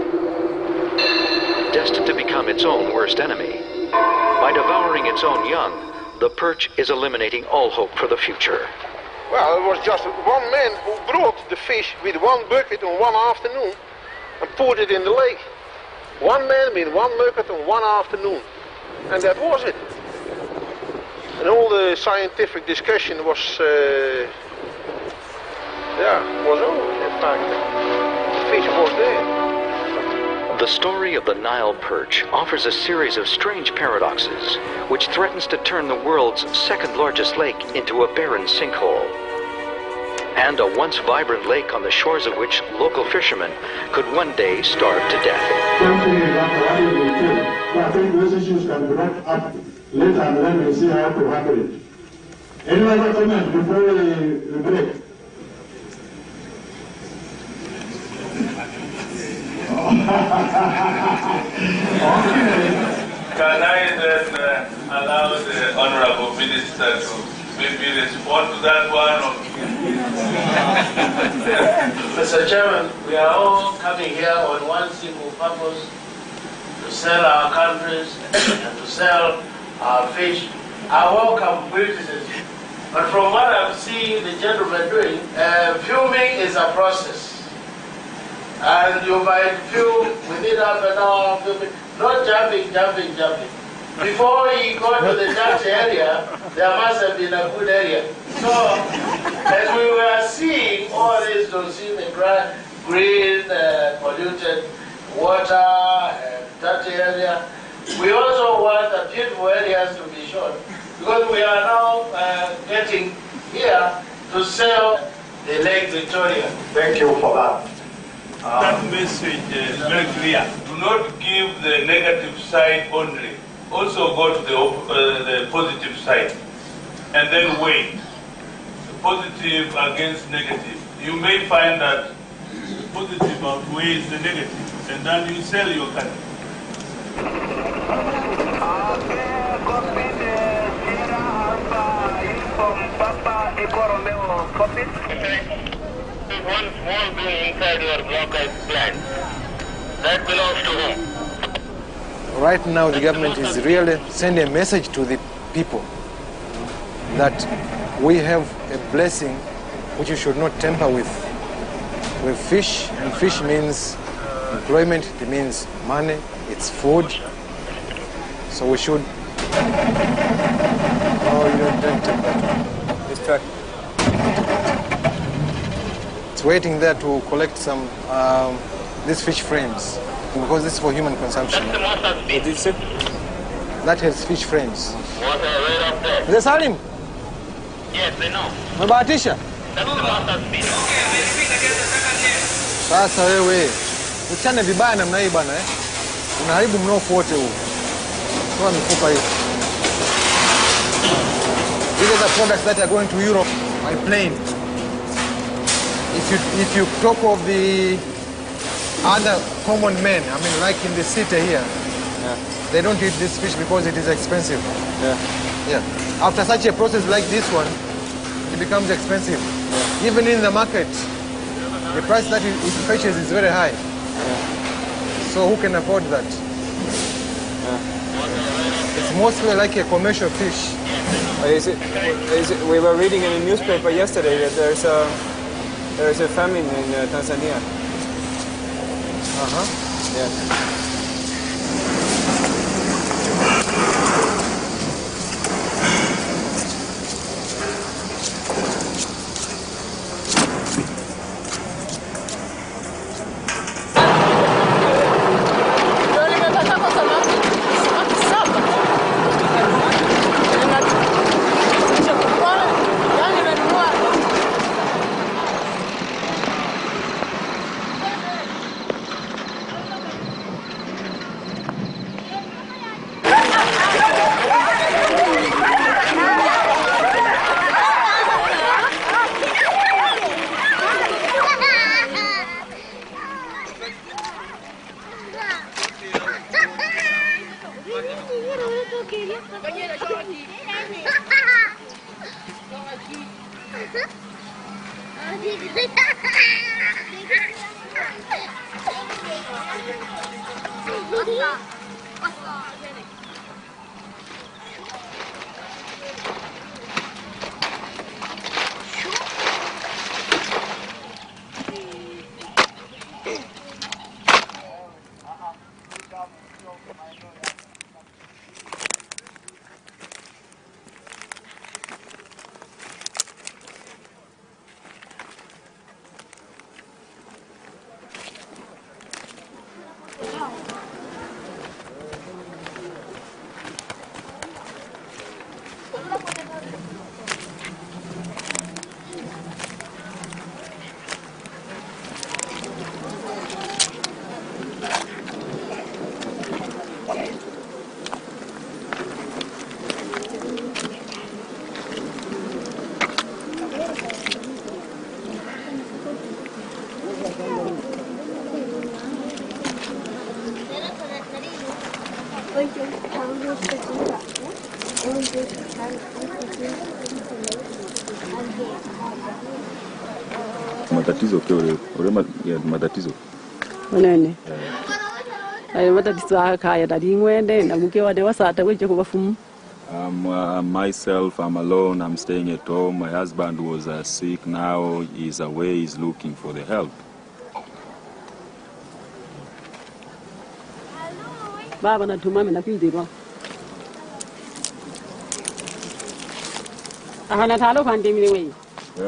destined to become its own worst enemy. By devouring its own young, the perch is eliminating all hope for the future. Well, it was just one man who brought the fish with one bucket on one afternoon and put it in the lake. One man with one bucket on one afternoon. And that was it. And all the scientific discussion was was over, in fact. The fish was there. The story of the Nile perch offers a series of strange paradoxes, which threatens to turn the world's second largest lake into a barren sinkhole. And a once vibrant lake on the shores of which local fishermen could one day starve to death. I think those issues can be brought up later and then we'll see how to handle it. Any other comment before we break? Can I then allow the Honorable Minister to maybe respond to that one? Mr. Chairman, we are all coming here on one single purpose: to sell our countries and to sell our fish. I welcome criticism, but from what I'm seeing the gentleman doing, filming is a process. And you might feel within half an hour filming, not jumping. Before you go to the Dutch area, there must have been a good area. So, as we were seeing all this, to see the green, polluted water, and dirty area, we also want the beautiful areas to be shown. Because we are now getting here to sell the Lake Victoria. Thank you for that. That message is very clear. Do not give the negative side only. Also go to the positive side. And then weigh the positive against negative. You may find that the positive outweighs the negative. And then you sell your country. One small being inside your blockade plant. That belongs to whom? Right now the government is really sending a message to the people that we have a blessing which you should not tamper with. We have fish, and fish means employment, it means money, it's food. So we should... Oh, you don't take that. This truck. It's waiting there to collect some these fish frames, because this is for human consumption. What is it? That has fish frames. Was aware of that? Is that Salim? Yes, I know. Umebahatisha? That's the master's speed. Sasa wewe, uchane vibaya namna hii bwana eh? unaharibu mnofu wote huu. Toa mifupa hii. These are the products that are going to Europe by plane. If you talk of the other common men, I mean, like in the city here, they don't eat this fish because it is expensive. Yeah. After such a process like this one, it becomes expensive. Even in the market, the price that it fetches is very high. So who can afford that? It's mostly like a commercial fish. We were reading in the newspaper yesterday that there's a famine in Tanzania. Yeah. Matatizo matatizo. Nene. Ayo matatizo akaya dadingwende na mke wade wasata weje kubafumu. Myself, I'm alone, I'm staying at home. My husband was sick, now he's away, he's looking for the help. Baba na tumame na kwizirwa. Ahana talo kwandimire wewe.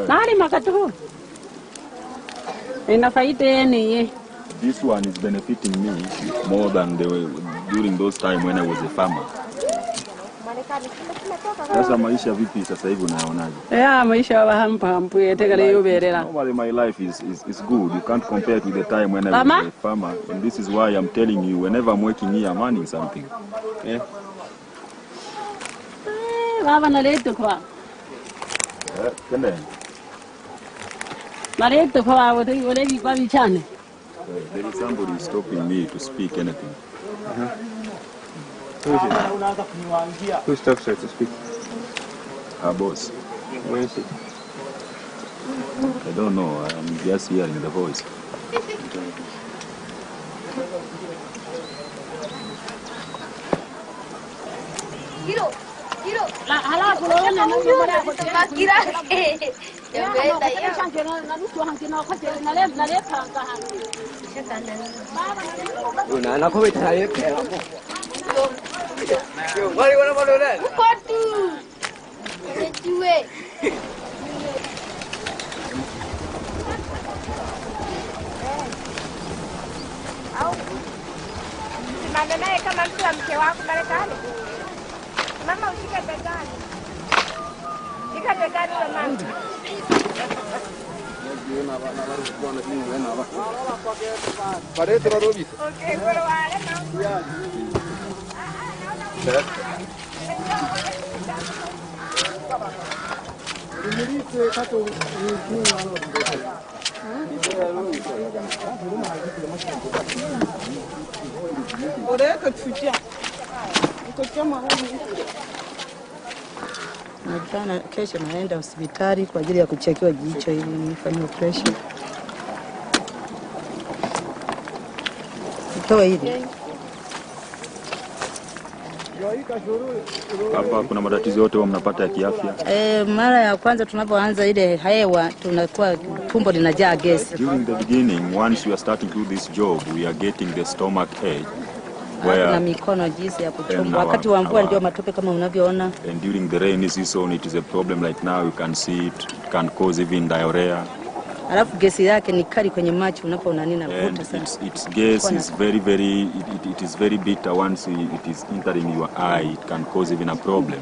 Nani makatuho? This one is benefiting me more than during those time when I was a farmer. Sasa maisha vipi sasa hivi unaonaje? Maisha hampa yetegale yoberera. Normally my life is good. You can't compare it with the time when I was a farmer. And this is why I'm telling you, whenever I'm working here, I'm earning something. Yeah. Baba na leto kwa. Kende. There is somebody stopping me to speak anything. Who stops her to speak? Her boss. Where is it? I don't know. I'm just hearing the voice. Kama mtu wa mke wako Marekani. Mama ushike begani. Shika begani wa mama. Jana kesho naenda hospitali kwa ajili ya kuchekiwa jicho ili nifanye operation. Toa hili. Hapa kuna matatizo yote mnapata ya kiafya? Mara ya kwanza tunapoanza ile hewa tunakuwa tumbo linajaa gesi. During the beginning, once we are starting to do this job, we are getting the stomach ache. Na mikono jinsi ya kuchomba. Wakati wa mvua ndio matope kama unavyoona. And during the rainy season, it is a problem like now. You can see it can cause even diarrhea. Alafu gesi yake ni kali kwenye macho unapoona nini navuta sana. Its gas is very it is very bitter once it is entering your eye. It can cause even a problem.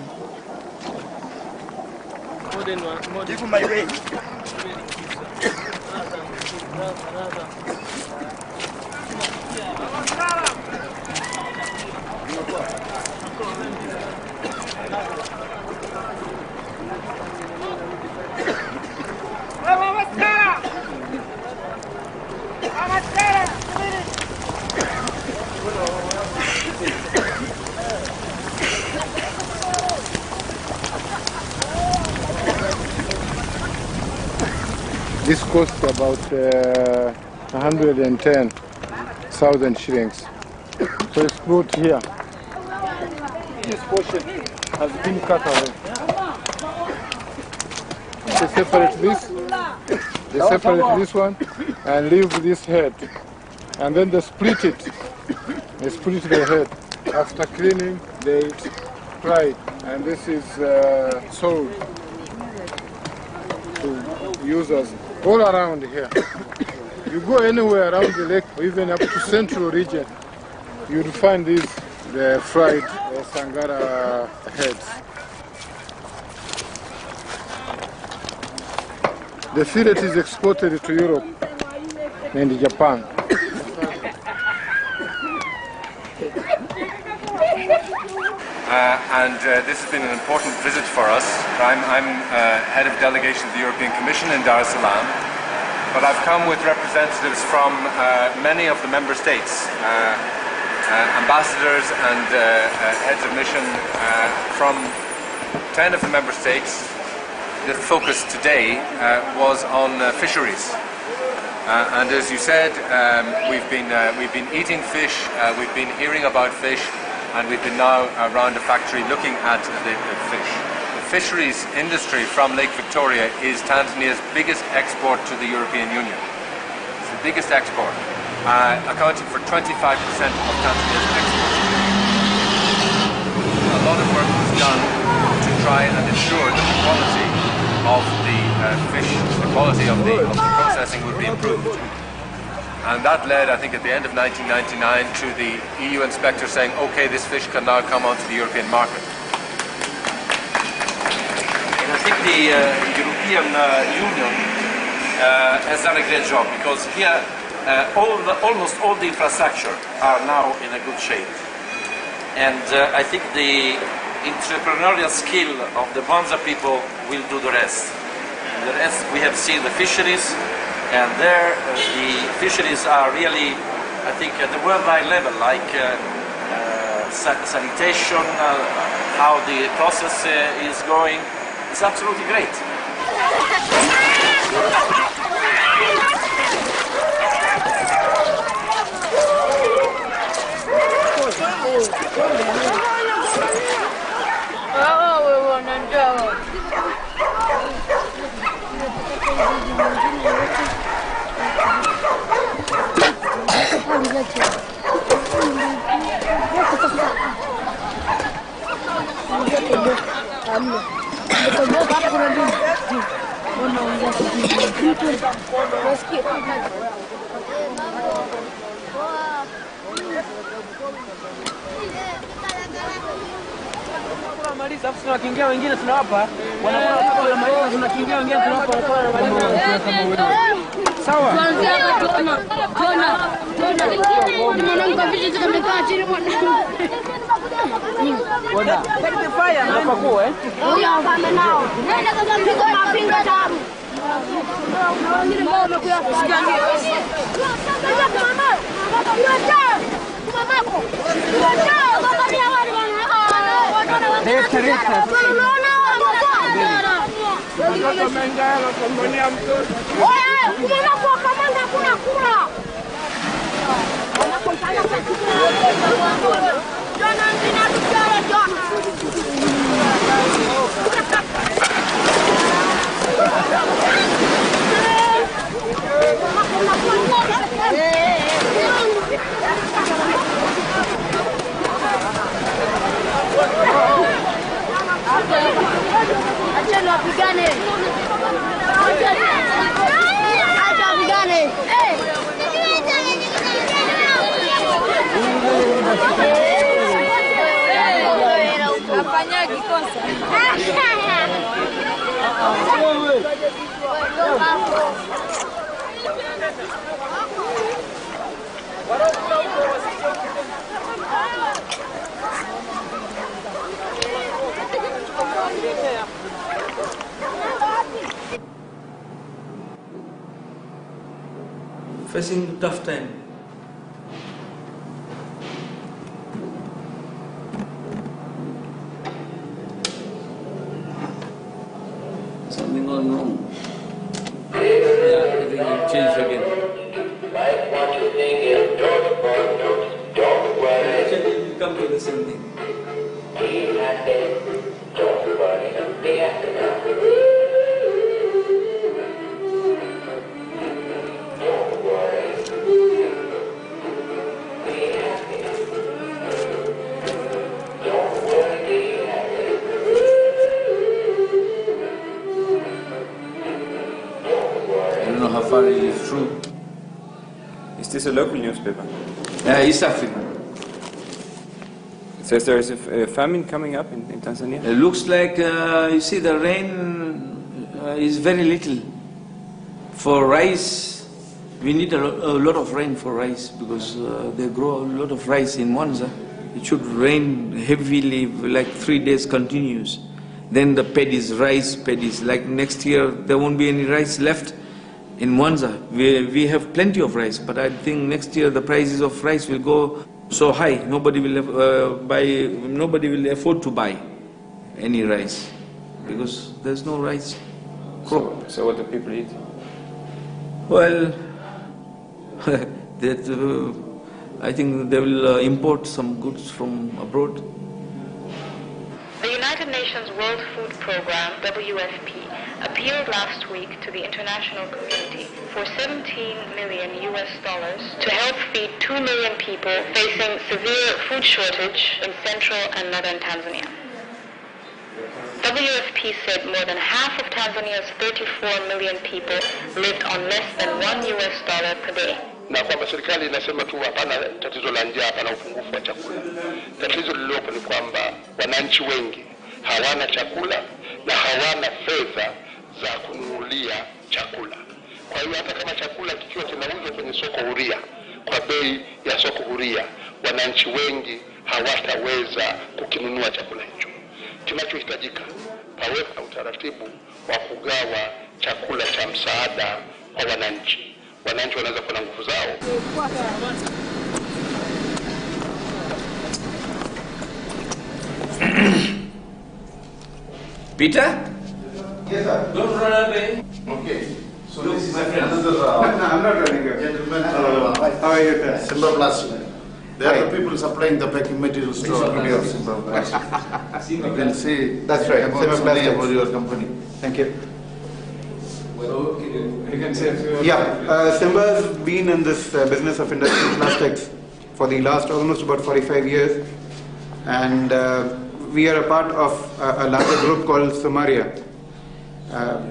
This costs about 110,000 shillings. So it's brought here. This portion has been cut away. They separate this one and leave this head. And then they split it. They split the head. After cleaning, they fry it. And this is sold to users all around here. You go anywhere around the lake, or even up to central region, you'll find these fried Sangara heads. The fillet is exported to Europe and Japan. This has been an important visit for us. I'm head of delegation of the European Commission in Dar es Salaam, but I've come with representatives from many of the member states, ambassadors and heads of mission from 10 of the member states. The focus today was on fisheries. And as you said, we've been eating fish, we've been hearing about fish, and we've been now around the factory looking at the fish. The fisheries industry from Lake Victoria is Tanzania's biggest export to the European Union. It's the biggest export, accounting for 25% of Tanzania's export. A lot of work was done to try and ensure that the quality of the fish, the quality of the processing would be improved. And that led, I think, at the end of 1999 to the EU inspector saying, okay, this fish can now come onto the European market. And I think the European Union has done a great job, because here almost all the infrastructure are now in a good shape. And I think the entrepreneurial skill of the Bonza people will do the rest. The rest, we have seen the fisheries, and there the fisheries are really, I think, at the worldwide level, like sanitation, how the process is going. It's absolutely great. Tunakiingia wengine tunawapa, wanakuwa tunakiingia wengine tunawapa. Sawa. Kuanzia hapa tuona. Mwanamke vitu zikamekaa chini mwanamke. Boda. Hapa kwa Huyo afame nao. Nenda kwa mpigo mapinga tabu. Wengine mbao wamekuja kusikia ndio. Mama. Mamako. Angalia wale bwana. Mtoto menjalo kumbonia mtoto. Oya, kumana kwa kamanda kuna kula. Wanakontana kwa kula. Jana ndina tukale jana. Acheni wapigane. Acha wapigane. Afanyagi kosa. Facing tough time. Something going wrong. Yeah, I think it changed again. Actually, it come to the same thing. How far it is true. Is this a local newspaper? East African. It says there is a famine coming up in Tanzania. It looks like, you see, the rain is very little. For rice, we need a lot of rain for rice because they grow a lot of rice in Mwanza. It should rain heavily, like 3 days continuous. Then the paddies, rice paddies, like next year there won't be any rice left. In Mwanza, we have plenty of rice, but I think next year the prices of rice will go so high. Nobody will afford to buy any rice because there's no rice crop. So what do people eat? Well, I think they will import some goods from abroad. The United Nations World Food Programme, WFP, appealed last week to the international community for $17 million to help feed 2 million people facing severe food shortage in central and northern Tanzania. WFP said more than half of Tanzania's 34 million people lived on less than $1 per day. Na kwamba serikali inasema tu hapana tatizo la njaa, hapana upungufu wa chakula. Tatizo lililopo ni kwamba wananchi wengi hawana chakula na hawana fedha za kununulia chakula. Kwa hiyo hata kama chakula kikiwa kinauzwa kwenye soko huria kwa bei ya soko huria, wananchi wengi hawataweza kukinunua chakula hicho. Kinachohitajika pawepo utaratibu wa kugawa chakula cha msaada kwa wananchi. Wananchi wanaweza kuwa na nguvu zao. Peter? Yes, sir. Don't run away. Okay. So this is my friend. No, I'm not running away. Gentlemen, how are you? Simba Plus. They are the people supplying the packing materials to our video. Simba Plus. You can see. That's right. About your company. Thank you. Well, you can say a few. Yeah, Simba has been in this business of industrial plastics for the last almost about 45 years, and we are a part of a larger group called Somaria,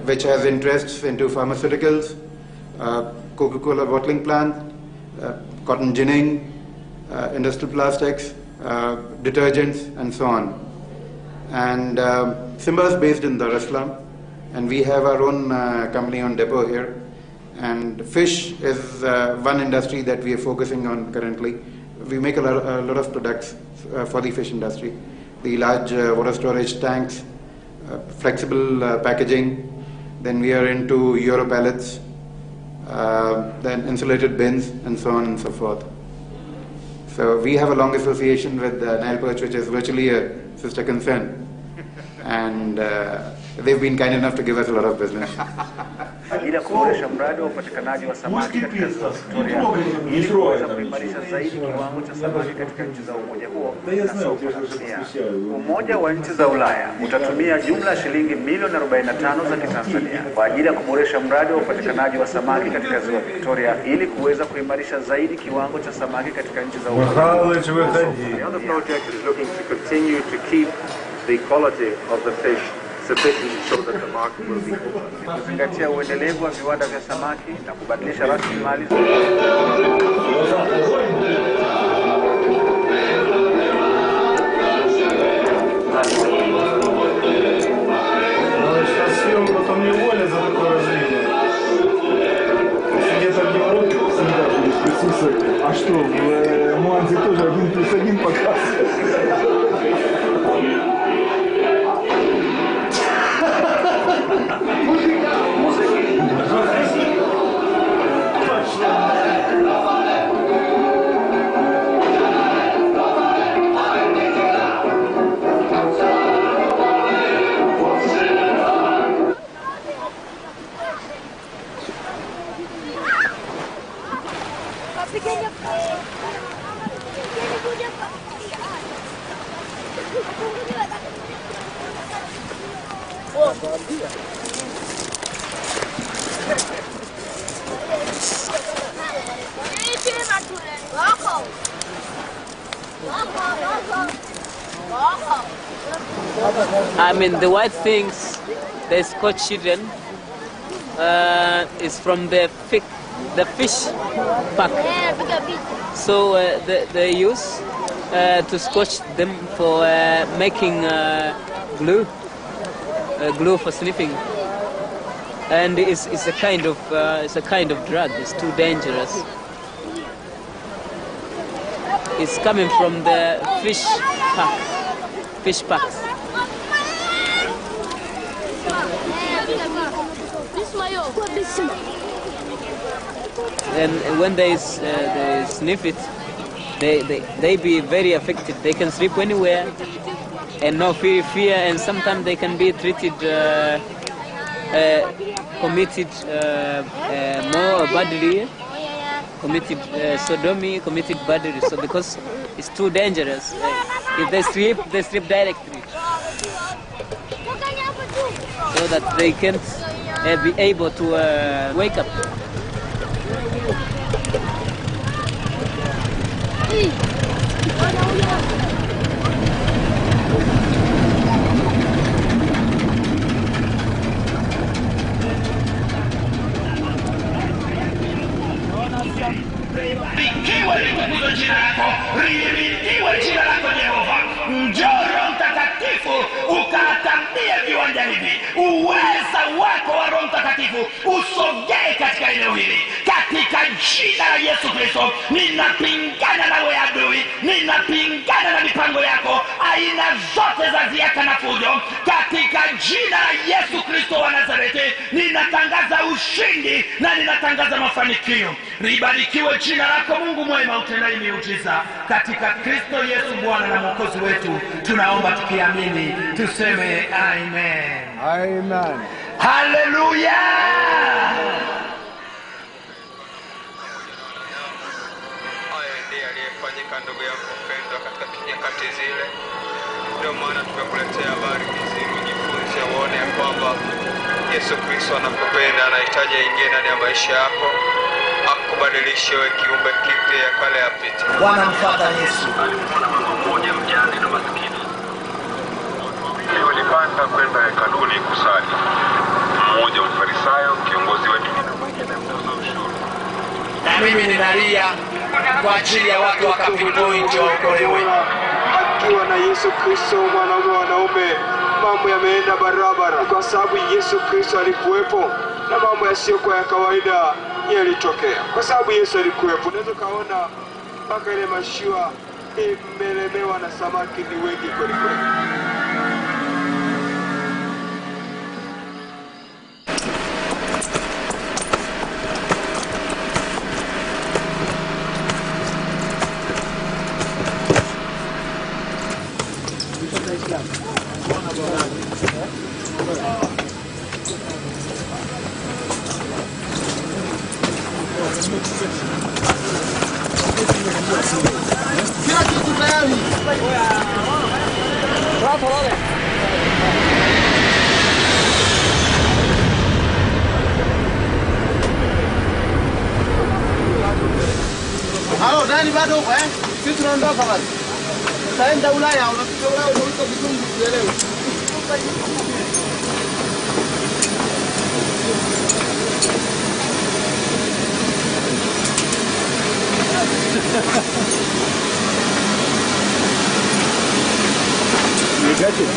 which has interests into pharmaceuticals, Coca-Cola bottling plant, cotton ginning, industrial plastics, detergents, and so on. And Simba is based in Dar es Salaam, and we have our own company on depot here. And fish is one industry that we are focusing on currently. We make a lot of products for the fish industry. The large water storage tanks, flexible packaging. Then we are into Euro pallets, then insulated bins, and so on and so forth. So we have a long association with Nile Perch, which is virtually a sister concern. And they've been kind enough to give us a lot of business. Ili kuboresha mradi wa upatikanaji wa samaki katika ziwa Victoria ili kuweza kuimarisha zaidi kiwango cha samaki katika nchi za umoja huo na soko la dunia. Umoja wa nchi za Ulaya utatumia jumla shilingi milioni 45 za Kitanzania kwa ajili ya kuboresha mradi wa upatikanaji wa samaki katika ziwa Victoria ili kuweza kuimarisha zaidi kiwango cha samaki katika nchi za umoja. The other project is looking to continue to keep the quality of the fish sufficient so that the market will be full. Kuzingatia uendelevu wa viwanda vya samaki na kubadilisha rasilimali. А что, в Муанзе тоже 1+1 показывает? I mean, the white things, the Scotch children, is from the fish pack. So they use to scotch them for making glue for sniffing. And it's a kind of drug. It's too dangerous. It's coming from the fish packs. And when they sniff it, they be very affected. They can sleep anywhere and no fear, and sometimes they can be treated, committed more badly, committed sodomy, committed badly. So because it's too dangerous, if they sleep directly, so that they can't be able to wake up. Likiwa litukuzwe jina lako, lihimidiwe jina lako Jehova. Njoo Roho Mtakatifu ukatambie viwanja hivi. Uweza wako wa Roho Mtakatifu usogee katika eneo hili. Katika jina la Yesu Kristo, ninapingana nawe adui, ninapingana na mipango yako, aina zote za ziaka na fujo. Katika jina la Yesu Kristo wa Nazareti, ninatangaza ushindi na ninatangaza mafanikio. Libarikiwe jina lako Mungu mwema utendaye miujiza. Katika Kristo Yesu Bwana na Mwokozi wetu, tunaomba tukiamini, tuseme amen. Amen. Haleluya. Aliyefanyika ndugu yako mpendwa katika nyakati zile. Ndio maana tumekuletea habari hizi ujifunze, uone ya kwamba Yesu Kristo anakupenda, anahitaji aingie ndani ya maisha yako, akubadilishe wewe kiumbe kipya, ya kale yapite. Wanamfuata Yesu. Alimwona mtu mmoja mjane na maskini. Walipanda kwenda hekaluni kusali. Mmoja Mfarisayo, kiongozi wa dini, na mwingine mtoza ushuru. Na mimi ninalia kwa ajili ya watu wa Kapitoi ndio waokolewe. Akiwa na Yesu Kristo mwana wa wanaume, mambo yameenda barabara kwa sababu Yesu Kristo alikuwepo, na mambo yasiyokuwa ya kawaida yalitokea. Kwa sababu Yesu alikuwepo, unaweza kaona mpaka ile mashua imelemewa na samaki ni wengi kweli kweli. Kila kitu tayari. Halo, Dani bado huko eh? Sisi tunaondoka basi. Tutaenda Ulaya, unafika Ulaya unauliza vizungu tuelewe. You got it?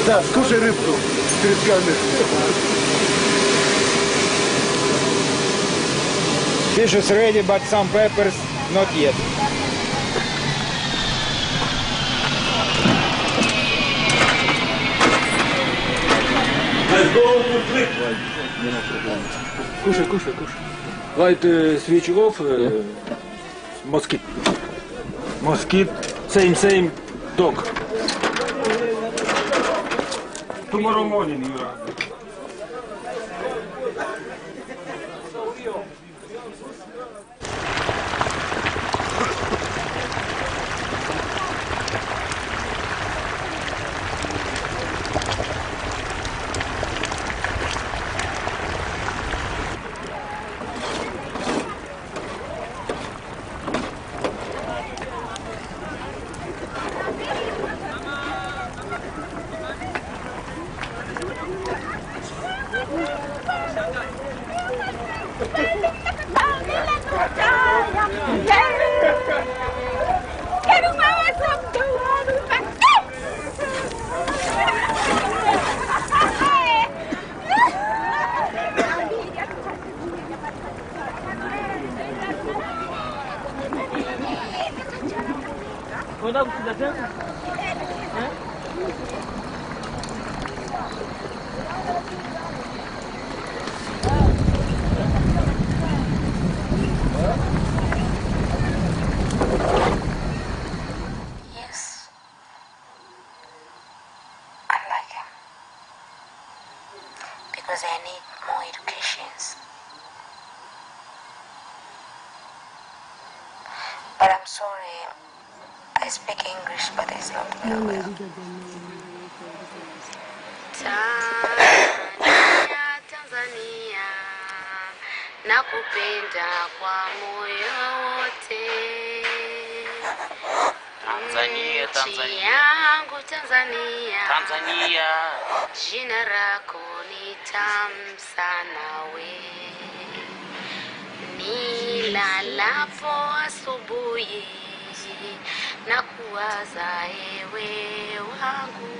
Да, скушай рыбку перед камерой. Fish is ready, but some peppers not yet. Let's go to drink. Кушай, кушай, кушай. Light switch off. Mosquito. Mosquito. Same dog. Tomorrow morning you are. Yes, I like him because I need more educations. But I'm sorry, I speak English, but it's not very well. Tanzania, nakupenda kwa moyo wote. Tanzania, Nchi yangu Tanzania, Tanzania. Jina lako ni tamu sana we. Nilalapo asubuhi na kuwaza ewe wangu.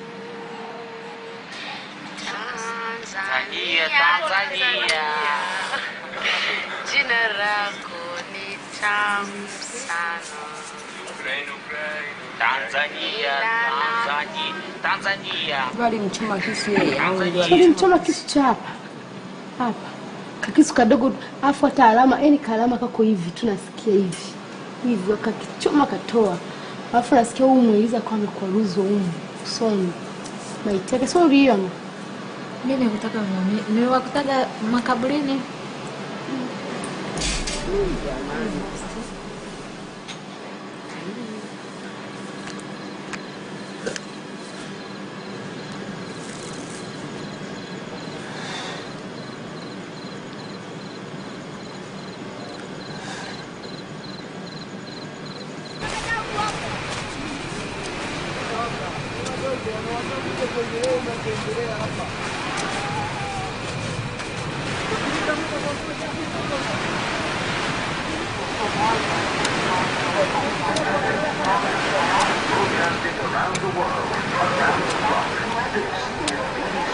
Tanzania, Tanzania, jina lako ni tamu sana. Tanzania, Tanzania, Tanzania. Walimchoma kisu yeye. Walimchoma kisu cha hapa. Hapa. Kakisu kadogo afu hata alama, yani kalama kako hivi tunasikia hivi. Hivi wakakichoma katoa. Alafu nasikia huyu mweliza kwa amekwaruzwa huyu usoni. Maiteke sio uliona. Mimi nikutaka muone. Niwakutaga makaburini. Broadcasting around the world. This is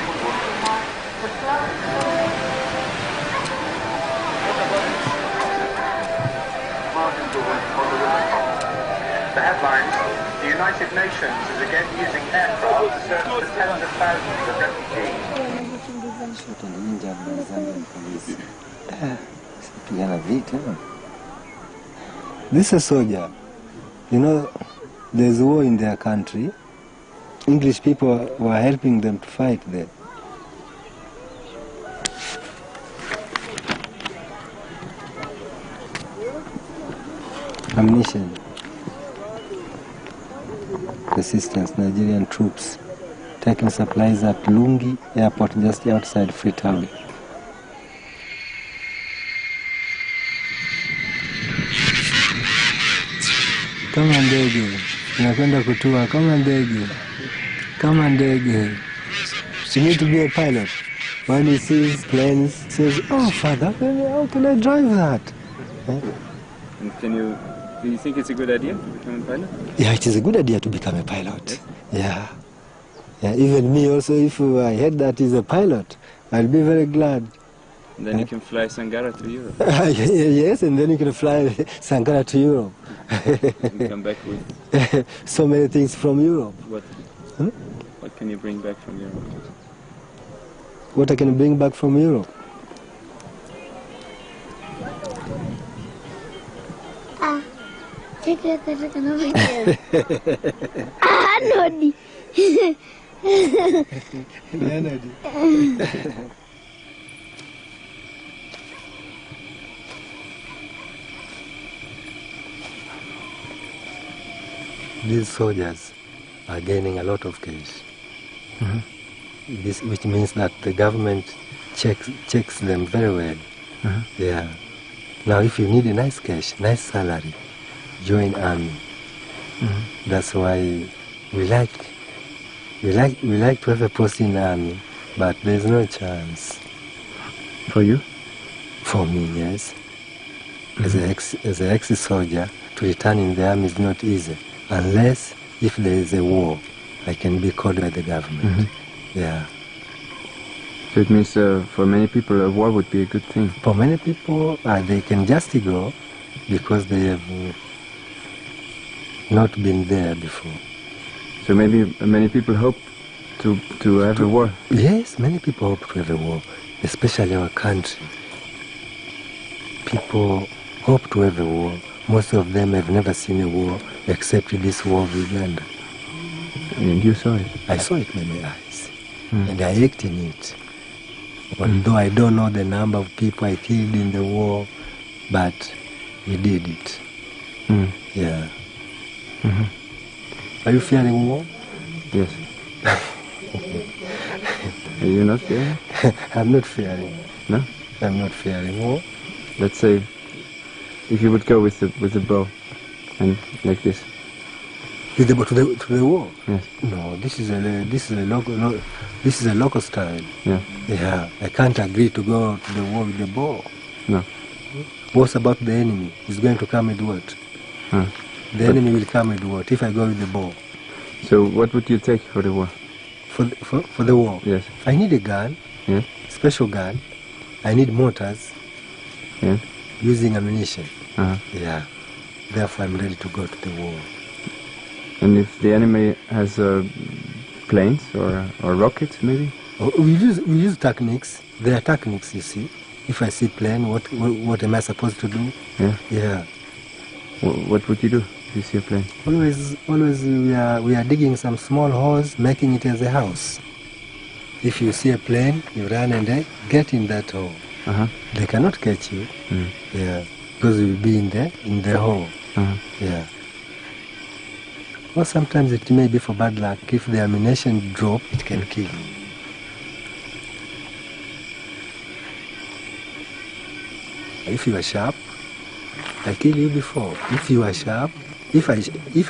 The headlines: the United Nations is again using aircraft to search for tens of thousands of refugees. This is a soldier. You know, there's war in their country. English people were helping them to fight there. Ammunition. Resistance, Nigerian troops taking supplies at Lungi Airport just outside Freetown. Kama ndege, inakwenda kutua kama ndege, kama ndege. You need to be a pilot. When he sees planes, he says, "Oh, father, how can I drive that?" And do you think it's a good idea to become a pilot? Yeah, it is a good idea to become a pilot. Yes. Yeah, even me also, if I heard that he's a pilot, I'll be very glad. And then you can fly Sangara to Europe. Yes, and then you can fly Sangara to Europe. And come back with so many things from Europe. What? What can you bring back from Europe? What I can bring back from Europe? Nodi. These soldiers are gaining a lot of cash. This, which means that the government checks them very well. Yeah. Now, if you need a nice cash, nice salary, join army. That's why we like to have a post in army, but there's no chance. For you? For me, yes. As an ex-soldier, to return in the army is not easy, unless if there is a war, I can be called by the government. Yeah. So it means for many people a war would be a good thing. For many people, they can just go because they have not been there before. So maybe many people hope to have a war. Yes, many people hope to have a war, especially our country. People hope to have a war. Most of them have never seen a war except this war of Uganda. And you saw it? I saw it with my eyes. And I acted in it. Although I don't know the number of people I killed in the war, but we did it. Yeah. Are you fearing war? Yes. Are you not fearing? I'm not fearing. No? I'm not fearing war. Let's say, if you would go with the bow and like this. With the bow to the war? Yes. No, this is a local style. Yeah. Yeah. I can't agree to go to the war with the bow. No. What's about the enemy? He's going to come with what? The enemy will come with what if I go with the bow? So what would you take for the war? For the war? Yes. I need a gun. Yes. Special gun. I need mortars. Yes. Using ammunition. Yeah. Therefore I'm ready to go to the war. And if the enemy has planes or rockets, maybe? We use techniques. There are techniques, you see. If I see plane, what am I supposed to do? Yeah. Yeah. What would you do if you see a plane? Always we are digging some small holes, making it as a house. If you see a plane, you run and get in that hole. They cannot catch you. Yeah. Because you'll be in the hole. Yeah. Or sometimes it may be for bad luck. If the ammunition drop, it can kill you. If you are sharp, I kill you before. If you are sharp, if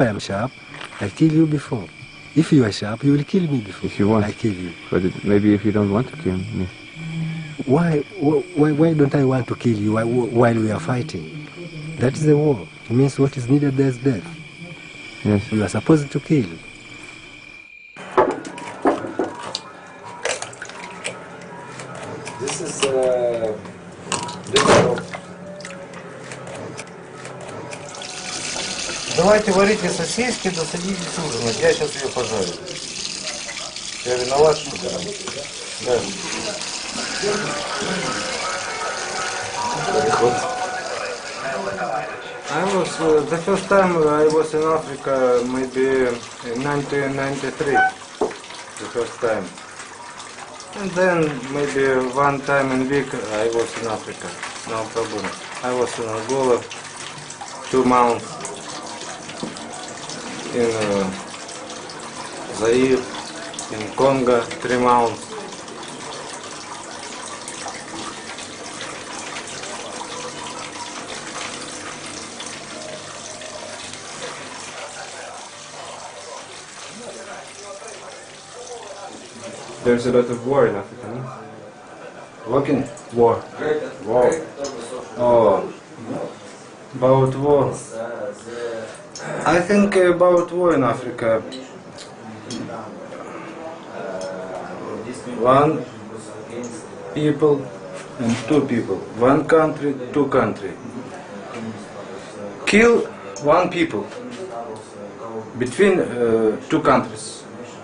I am sharp, I kill you before. If you are sharp, you will kill me before. If you want. I kill you. But maybe if you don't want to kill me. Why don't I want to kill you while we are fighting? That is a war. It means what is needed there is death. Yes. You are supposed to kill. This is Давайте варите сосиски, да садитесь ужинать. Я сейчас ее пожарю. Я виноват, что ли? Да. The first time I was in Africa, maybe in 1993, the first time. And then maybe one time in week I was in Africa, no problem. I was in Angola 2 months, in Zaire, in Congo 3 months. There's a lot of war in Africa, no? Walking? War. War. Oh, about war. I think about war in Africa. One people and 2 people. One country, 2 country. Kill 1 people. Between 2 countries.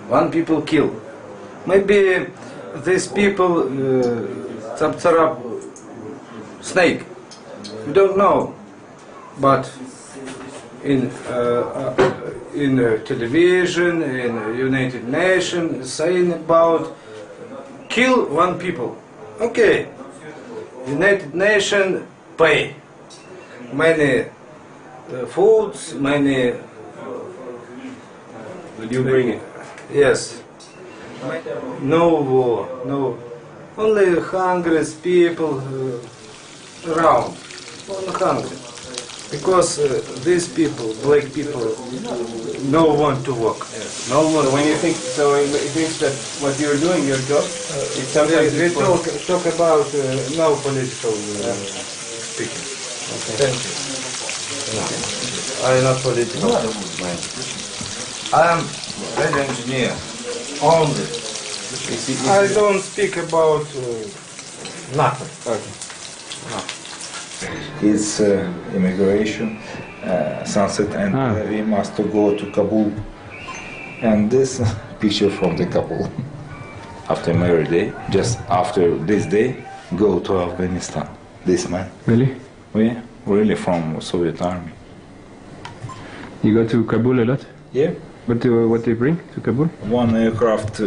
1 people kill. Maybe these people tsarap snake. We don't know, but in television, in United Nations, saying about kill 1 people. Okay, United Nations pay many foods, many. Will you bring it? Yes. No war, no. Only hungry people around. Only hungry. Because these people, black people, no want to work. Yes. No one. So when you think, so it means that what you're doing, your job, it's sometimes we talk about no political speaking. Okay. Thank you. No. I'm not political. I am radio engineer. Only. I don't speak about nothing. Okay. No. It's immigration, sunset, and we must go to Kabul. And this picture from the Kabul. After marriage day, just after this day, go to Afghanistan. This man. Really? We really from Soviet army. You go to Kabul a lot? Yeah. What do you bring to Kabul? 1 aircraft.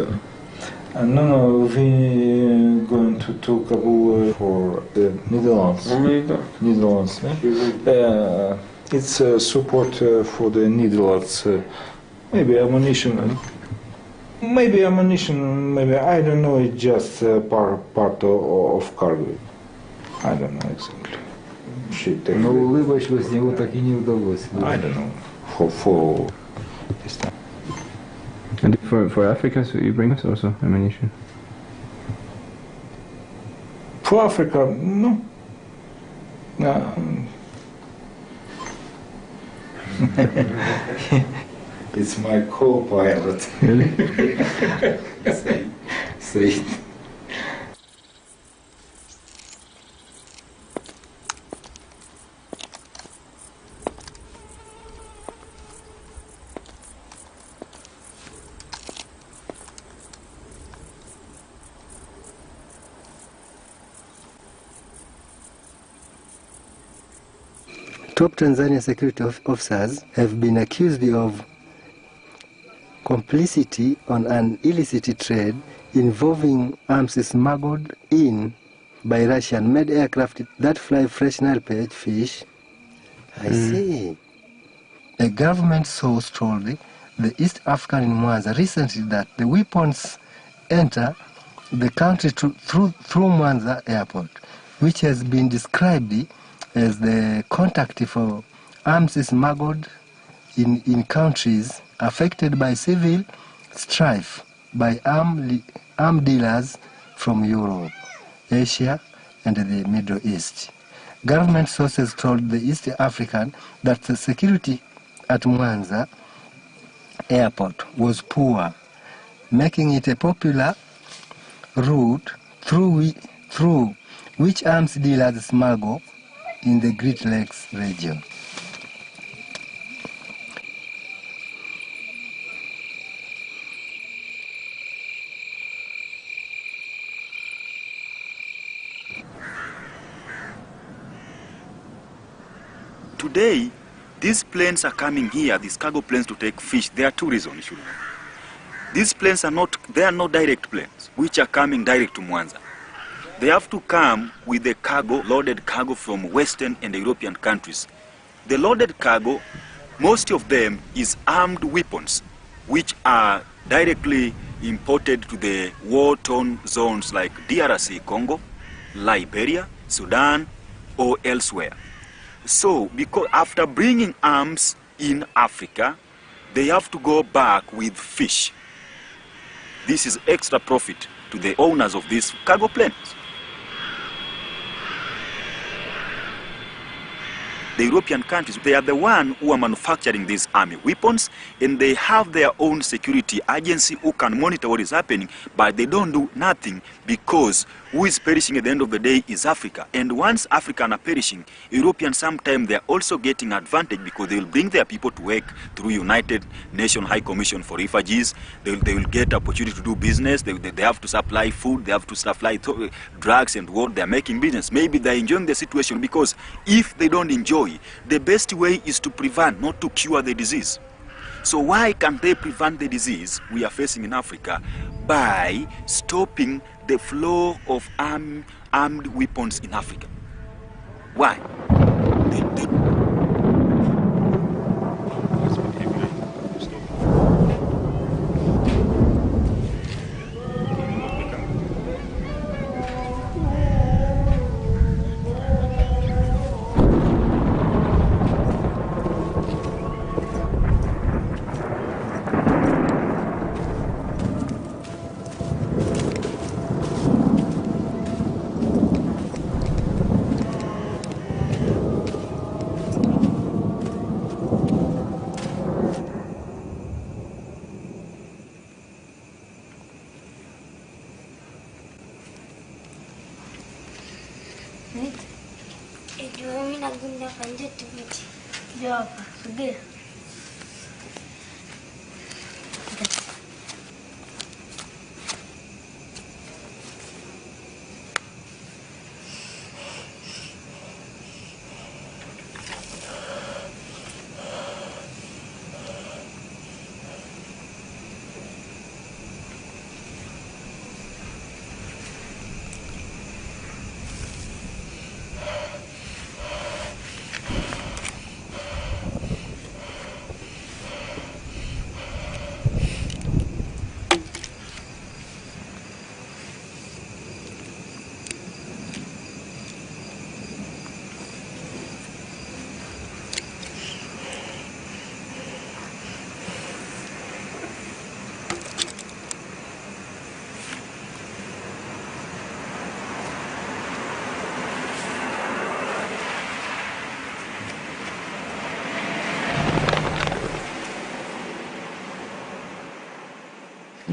No, we going to Kabul for the Netherlands. Netherlands. It's support for the Netherlands. Maybe ammunition. Maybe ammunition. Maybe I don't know. It's just part of cargo. I don't know exactly. Но улыбочку с него так и не удалось. I don't know. For this time. And for Africa, so you bring us also ammunition? For Africa, no. It's my co-pilot. Really? Say it. Top Tanzania security officers have been accused of complicity on an illicit trade involving arms smuggled in by Russian-made aircraft that fly fresh Nile perch fish. I see. A government source told the East African in Mwanza recently that the weapons enter the country through Mwanza airport, which has been described as the contact for arms smuggled in countries affected by civil strife by armed dealers from Europe, Asia, and the Middle East. Government sources told the East African that the security at Mwanza airport was poor, making it a popular route through which arms dealers smuggle in the Great Lakes region. today, these planes are coming here, these cargo planes to take fish. There are two reasons you should know. These planes are not direct planes, which are coming direct to Mwanza. They have to come with the cargo, loaded cargo from Western and European countries. The loaded cargo, most of them is armed weapons, which are directly imported to the war-torn zones like DRC, Congo, Liberia, Sudan, or elsewhere. So, because after bringing arms in Africa, they have to go back with fish. This is extra profit to the owners of these cargo planes. The European countries, they are the ones who are manufacturing these army weapons, and they have their own security agency who can monitor what is happening, but they don't do nothing because who is perishing at the end of the day is Africa. And once Africans are perishing, Europeans sometimes they are also getting advantage because they will bring their people to work through United Nations High Commission for Refugees. They will get opportunity to do business. They have to supply food. They have to supply drugs and what they are making business. Maybe they are enjoying the situation because if they don't enjoy, the best way is to prevent, not to cure the disease. So why can't they prevent the disease we are facing in Africa? By stopping the flow of armed weapons in Africa. Why?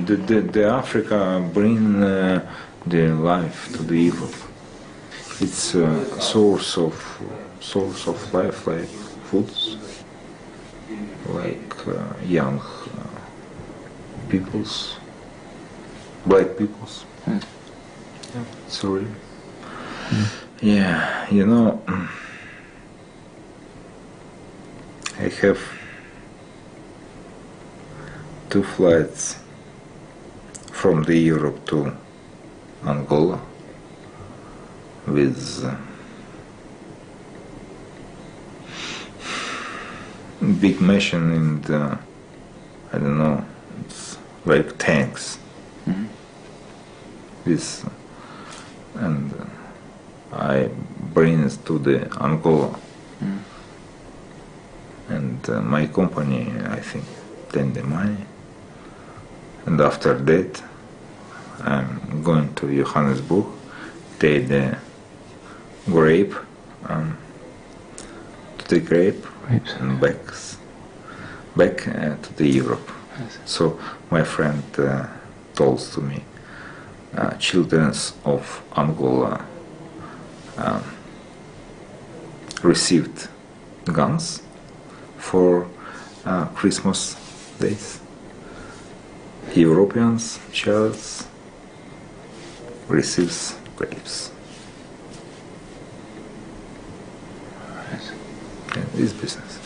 The Africa bring the life to the Europe. It's a source of life, like foods, like young peoples, black peoples. Sorry. Yeah, you know, I have 2 flights from the Europe to Angola with big machine and I don't know, it's like tanks. This and I bring it to the Angola and my company, I think, take the money. And after that, I'm going to Johannesburg, take the grape, and back to the Europe. So my friend told to me, children of Angola received guns for Christmas days. Europeans, childs, receives grapes. in this business.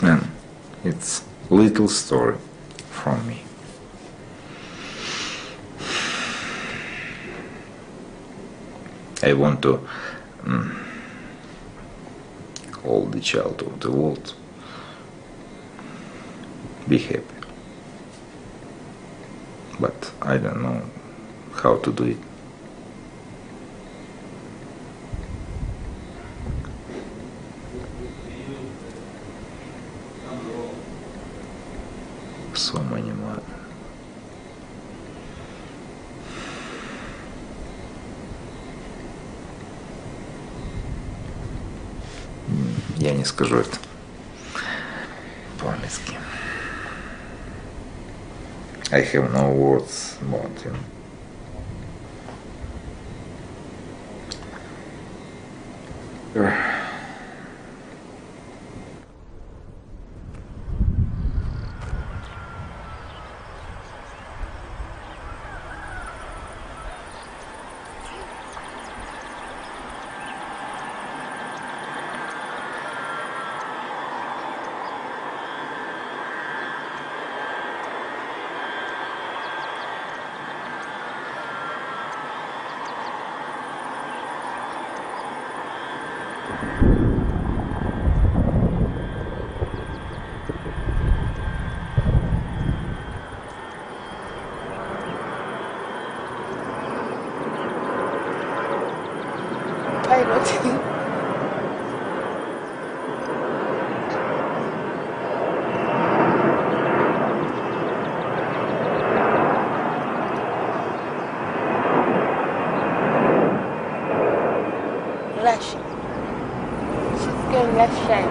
And it's little story from me. I want to all the child of the world be happy. But I don't know how to do it. So many more. Я не скажу это по-английски. I have no words about him. Russian. She's going Russian.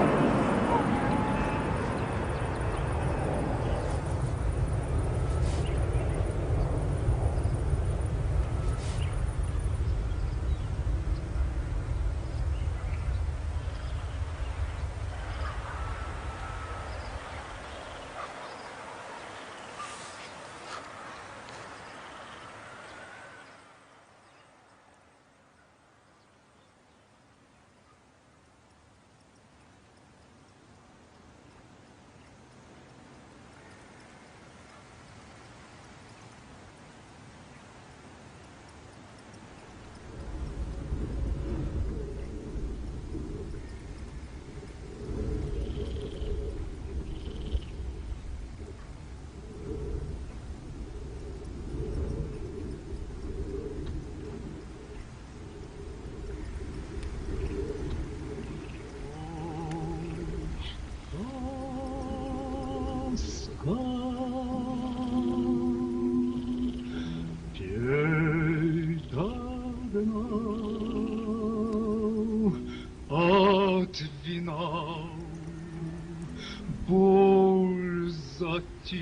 Боль затихнет,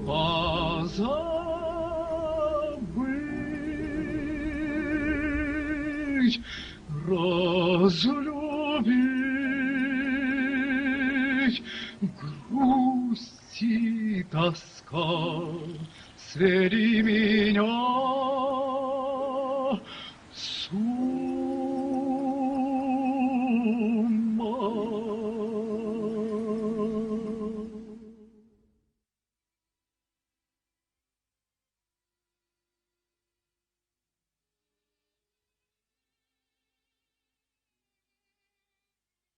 позабыть, разлюбить, грусть и тоска, свели меня